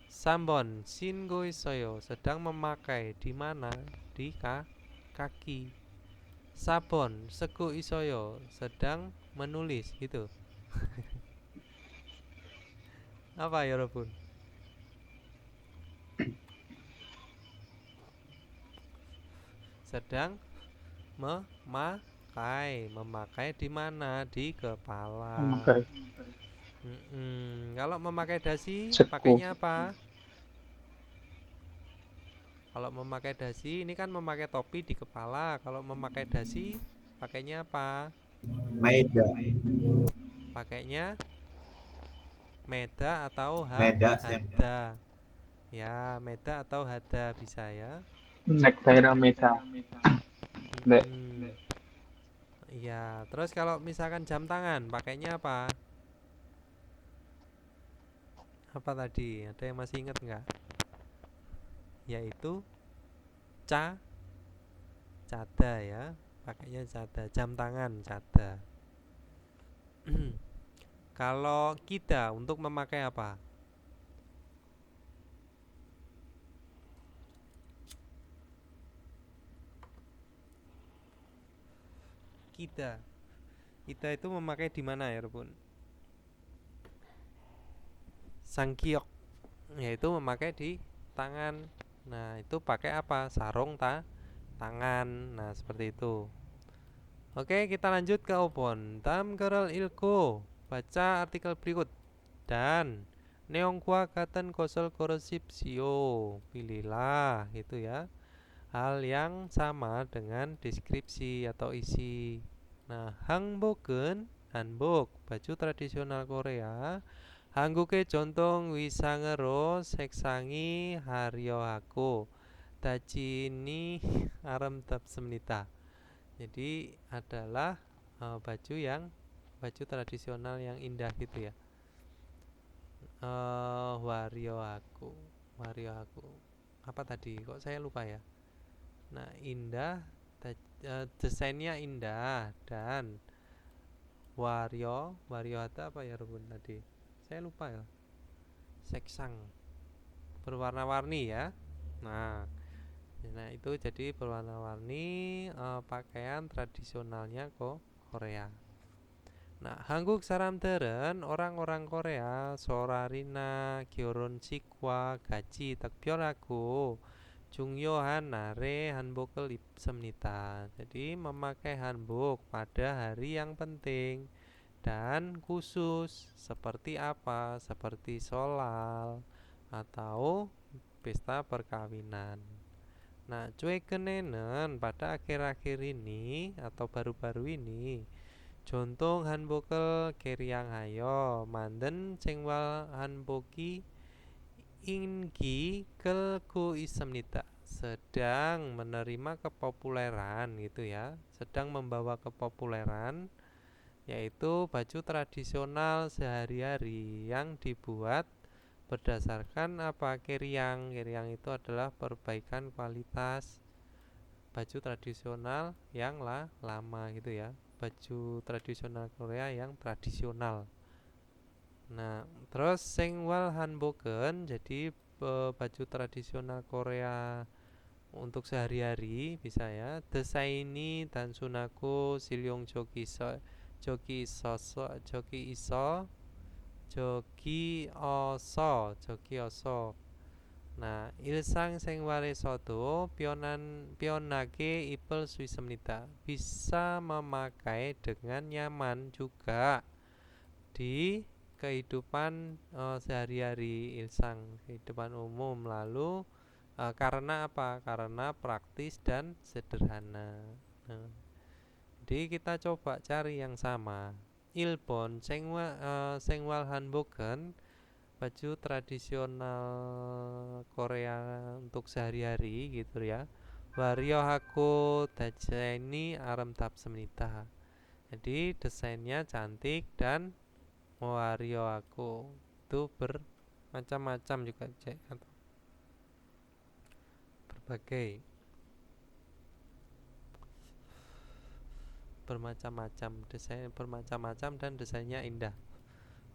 S1: sambon shingo isoyo sedang memakai di mana? Di kaki. Sabon seku isoyo sedang menulis gitu. Apa ya Robun? Sedang memakai di mana? Di kepala.
S4: Memakai.
S1: Kalau memakai dasi
S4: Seku.
S1: pakainya apa? Kalau memakai dasi ini kan memakai topi di kepala. Kalau memakai dasi pakainya apa?
S6: Maeda.
S1: Pakainya meda atau
S6: Meda,
S1: hada. Ya, meda atau hada bisa ya.
S4: Nektaira meta. Nek.
S1: Iya, terus kalau misalkan jam tangan pakainya apa? Apa tadi? Ada yang masih ingat nggak? Yaitu cada ya. Pakainya cada, jam tangan cada. Kalau kita untuk memakai apa? Kita itu memakai di mana ya, Robun? Sangkiok, yaitu memakai di tangan. Nah, itu pakai apa? Sarung tangan. Nah, seperti itu. Oke, kita lanjut ke Opon. Tamkeral ilko. Baca artikel berikut. Dan neongkwa katan kosol korosipsio. Pilihlah itu ya. Hal yang sama dengan deskripsi atau isi. Nah, hanbok은 hanbok, baju tradisional Korea. 한국의 전통 의상으로 색상이 화려하고 다진이 아름답습니다. Jadi adalah baju tradisional yang indah gitu ya. Wariohaku. Apa tadi? Kok saya lupa ya? Nah, indah, desainnya indah dan wario itu apa ya Rubun tadi? Saya lupa ya. Seksang berwarna-warni ya. Nah, itu jadi berwarna-warni pakaian tradisionalnya Korea. Nah, 한국 사람들은 orang-orang Korea 소라리나 결혼식과 같이 특별하고 중요한 날에 한복을 입습니다. Jadi memakai hanbok pada hari yang penting dan khusus. Seperti apa? Seperti sholal atau pesta perkawinan. Nah, 최근에는 pada akhir-akhir ini atau baru-baru ini 전통 한복을 개량하여 만든 생활 한복이 인기 끌고 있습니다. Sedang menerima kepopuleran gitu ya, sedang membawa kepopuleran, yaitu baju tradisional sehari-hari yang dibuat berdasarkan apa? Keriang. Keriang itu adalah perbaikan kualitas baju tradisional yang lama gitu ya, baju tradisional Korea yang tradisional. Nah, terus 생활 한복은 jadi baju tradisional Korea untuk sehari-hari bisa ya. Desaini 단순하고 실용적이 저기 어서. Nah, 일상생활에서도 편하게 입을 수 있습니다. Bisa memakai dengan nyaman juga di kehidupan sehari-hari, kehidupan umum. Lalu karena apa? Karena praktis dan sederhana. Nah, jadi kita coba cari yang sama. 일본 생활 한복은 baju tradisional Korea untuk sehari-hari gitu ya. 화려하고 디자인이 아름답습니다. Jadi desainnya cantik dan 화려하고 itu bermacam-macam juga atau berbagai bermacam-macam desain bermacam-macam dan desainnya indah.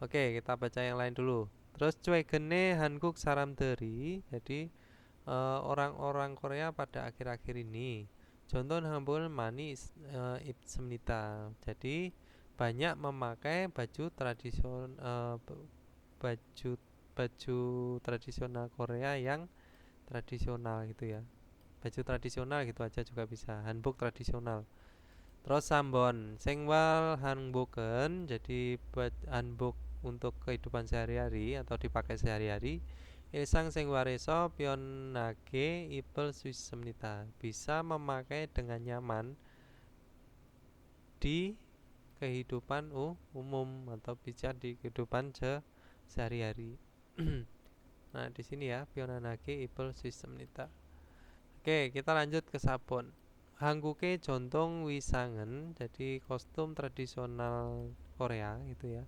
S1: Oke, kita baca yang lain dulu. Terus 최근에 한국 사람들이 jadi orang-orang Korea pada akhir-akhir ini 전통 한복을 많이 입습니다. Jadi banyak memakai baju tradisional Korea yang tradisional gitu ya. Baju tradisional gitu aja juga bisa. Hanbok tradisional. Terus sambon 생활 한복은 jadi hanbok untuk kehidupan sehari-hari atau dipakai sehari-hari. 일상생활에서 편하게 입을 수 있습니다. Bisa memakai dengan nyaman di kehidupan umum atau bisa di kehidupan sehari-hari. Nah, di sini ya, 편하게 입을 수 있습니다. Oke, kita lanjut ke sabon. 한국의 전통 의상은 jadi kostum tradisional Korea gitu ya.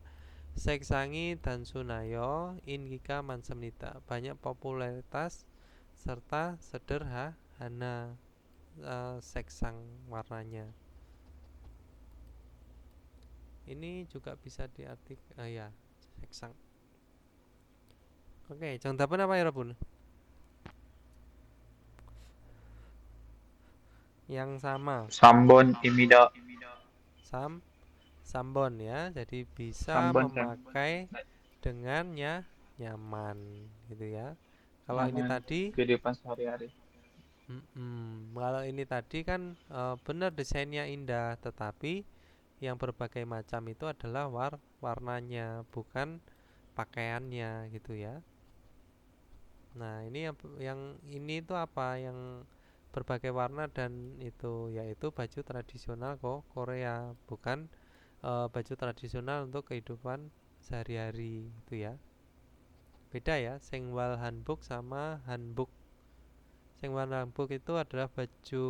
S1: 색상이 단순하여 인기가 많습니다. Banyak popularitas serta sederhana seksang warnanya. Ini juga bisa diartikan ya, seksang. Oke, 정답은 apa ya, 여러분? Yang sama.
S4: Sambon입니다.
S1: Sambon ya, jadi bisa
S4: Sambon,
S1: memakai dengan nyaman gitu ya. Kalau ini
S4: Nyaman
S1: tadi
S4: kehidupan sehari-hari.
S1: kalau ini tadi kan benar desainnya indah, tetapi yang berbagai macam itu adalah warnanya, bukan pakaiannya gitu ya. Nah, ini yang ini itu apa? Yang berbagai warna dan itu yaitu baju tradisional Korea, bukan baju tradisional untuk kehidupan sehari-hari itu ya. Beda ya, 생활 한복 sama hanbok. 생활 hanbok itu adalah baju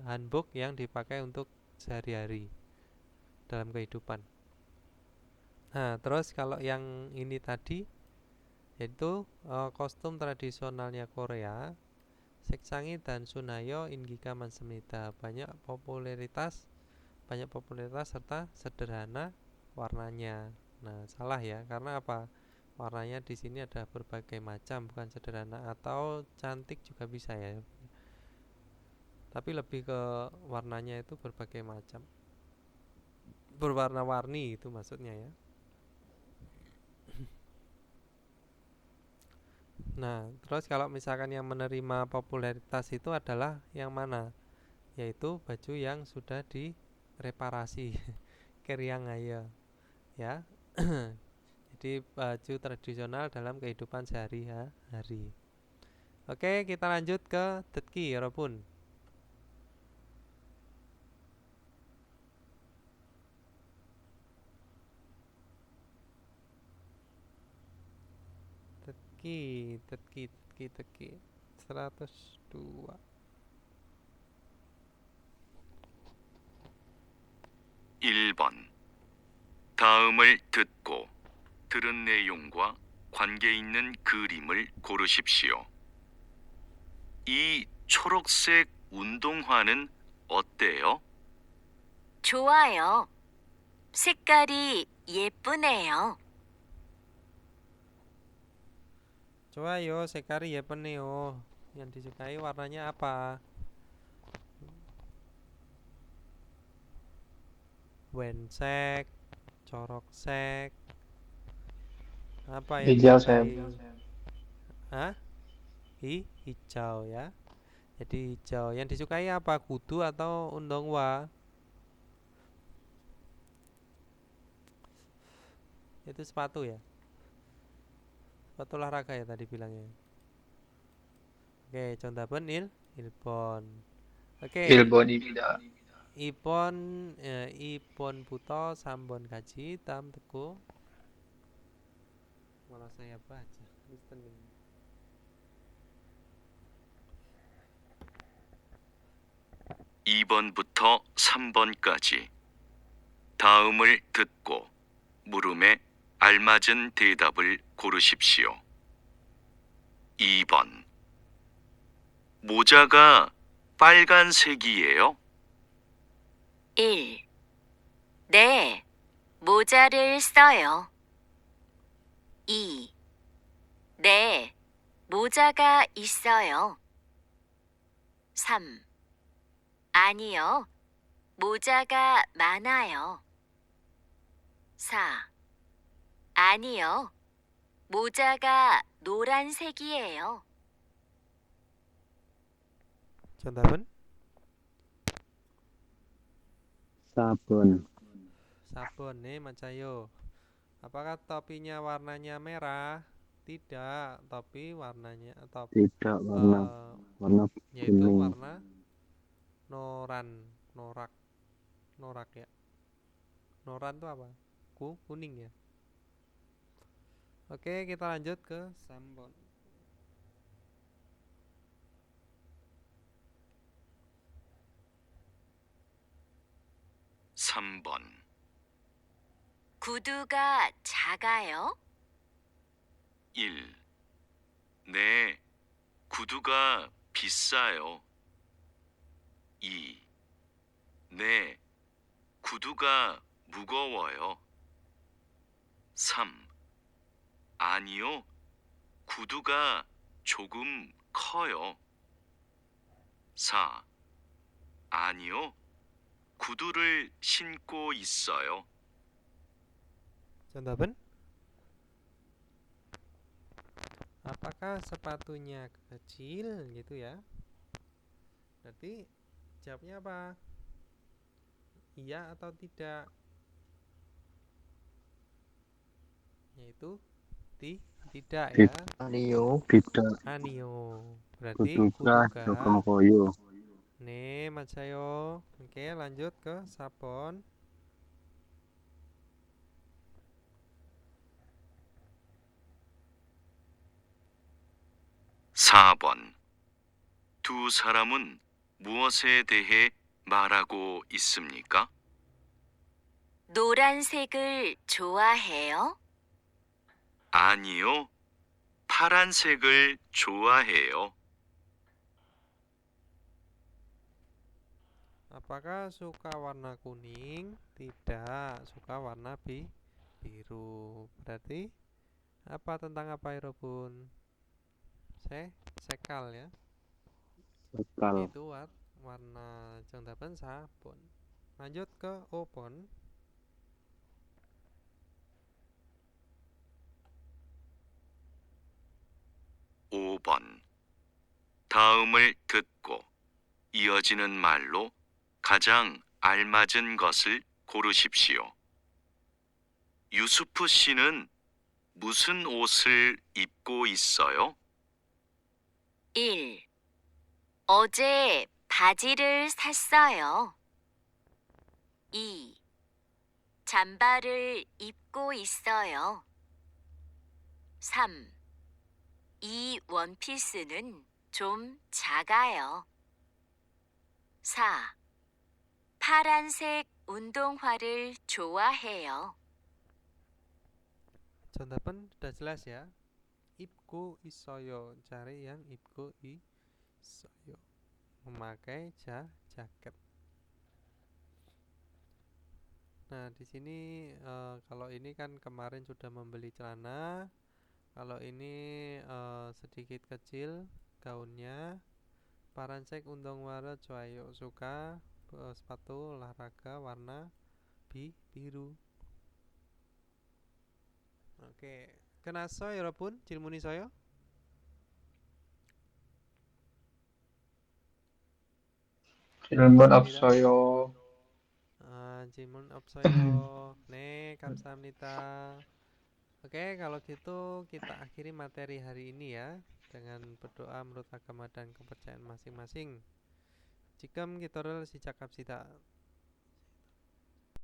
S1: hanbok yang dipakai untuk sehari-hari dalam kehidupan. Nah, terus kalau yang ini tadi yaitu kostum tradisionalnya Korea, 색상이 단순하여 인기가 많습니다. Banyak popularitas serta sederhana warnanya. Nah, salah ya, karena apa? Warnanya di sini ada berbagai macam, bukan sederhana, atau cantik juga bisa ya. Tapi lebih ke warnanya itu berbagai macam, berwarna-warni itu maksudnya ya. Nah, terus kalau misalkan yang menerima popularitas itu adalah yang mana? Yaitu baju yang sudah direparasi. Keriangaya ya. Jadi baju tradisional dalam kehidupan sehari-hari. Oke, kita lanjut ke tetki 여러분. tetki 102.
S3: 1번. 다음을 듣고 들은 내용과 관계 있는 그림을 고르십시오. 이 초록색 운동화는 어때요?
S2: 좋아요. 색깔이 예쁘네요.
S1: 좋아요, 색깔이 예쁘네요. Yang disukai warnanya apa? Wensek, coroksek, apa yang
S4: Hijau saya.
S1: disukai? Hah? Hijau ya. Jadi hijau. Yang disukai apa? Kudu atau undongwa? Itu sepatu ya. Sepatu olahraga ya tadi bilangnya. Oke, 정답은 1번. 오케이.
S4: 1번입니다.
S1: 2번부터 3번까지 다음 듣고 malah saya baca listening.
S3: 2번부터 3번까지 다음을 듣고 물음에 알맞은 대답을 고르십시오. 2번. 모자가 빨간색이에요?
S2: 1. 네, 모자를 써요. 2. 네, 모자가 있어요. 3. 아니요, 모자가 많아요. 4. 아니요, 모자가 노란색이에요.
S1: 정답은
S5: 4번.
S1: 4번 nih Mancayo. Apakah topinya warnanya merah? Tidak, topi warnanya
S5: Tidak, warna
S1: yaitu
S5: kuning.
S1: warna norak ya. Noran itu apa? Kuning ya. Oke, kita lanjut ke 3번.
S3: 3번.
S2: 구두가 작아요?
S3: 1. 네, 구두가 비싸요. 2. 네, 구두가 무거워요. 3. 아니요, 구두가 조금 커요. 4. 아니요, 구두를 신고 있어요.
S1: 정답은? Apakah sepatunya kecil gitu ya? Berarti jawabnya apa? Iya atau tidak? Yaitu tidak ya.
S5: Tidak.
S1: Anio. Berarti
S5: Kuduga jokem koyo.
S1: nih Mas Sayo. Oke, lanjut ke Sapon.
S3: 4번. 두 사람은 무엇에 대해 말하고 있습니까?
S2: 노란색을 좋아해요?
S3: 아니요, 파란색을 좋아해요.
S1: Apakah suka warna kuning? Tidak, suka warna biru. Berarti Apa tentang apa Irobun? Sekal ya.
S5: Sekal.
S1: Itu warna 정답은 4번. Lanjut ke 5번.
S3: 오 번 다음을 듣고 이어지는 말로 가장 알맞은 것을 고르십시오. 유수프 씨는 무슨 옷을 입고 있어요?
S2: 1. 어제 바지를 샀어요. 2. 잠바를 입고 있어요. 3. 이 원피스는 좀 작아요. 4. 파란색 운동화를 좋아해요.
S1: 정답은 sudah jelas ya. Ibku isoyo, cari yang ibku isoyo. Memakai jaket. Nah, di sini kalau ini kan kemarin sudah membeli celana. Kalau ini sedikit kecil gaunnya. Paransek undongwara 좋아요. Suka sepatu olahraga warna biru. Oke. Kenapa 여러분? 질문이 있어요?
S4: 질문
S1: 감사합니다.
S4: 없어요.
S1: 질문 없어요. 네, 감사합니다. Oke, kalau gitu kita akhiri materi hari ini ya dengan berdoa menurut agama dan kepercayaan masing-masing. 지금 기도를 시작합시다.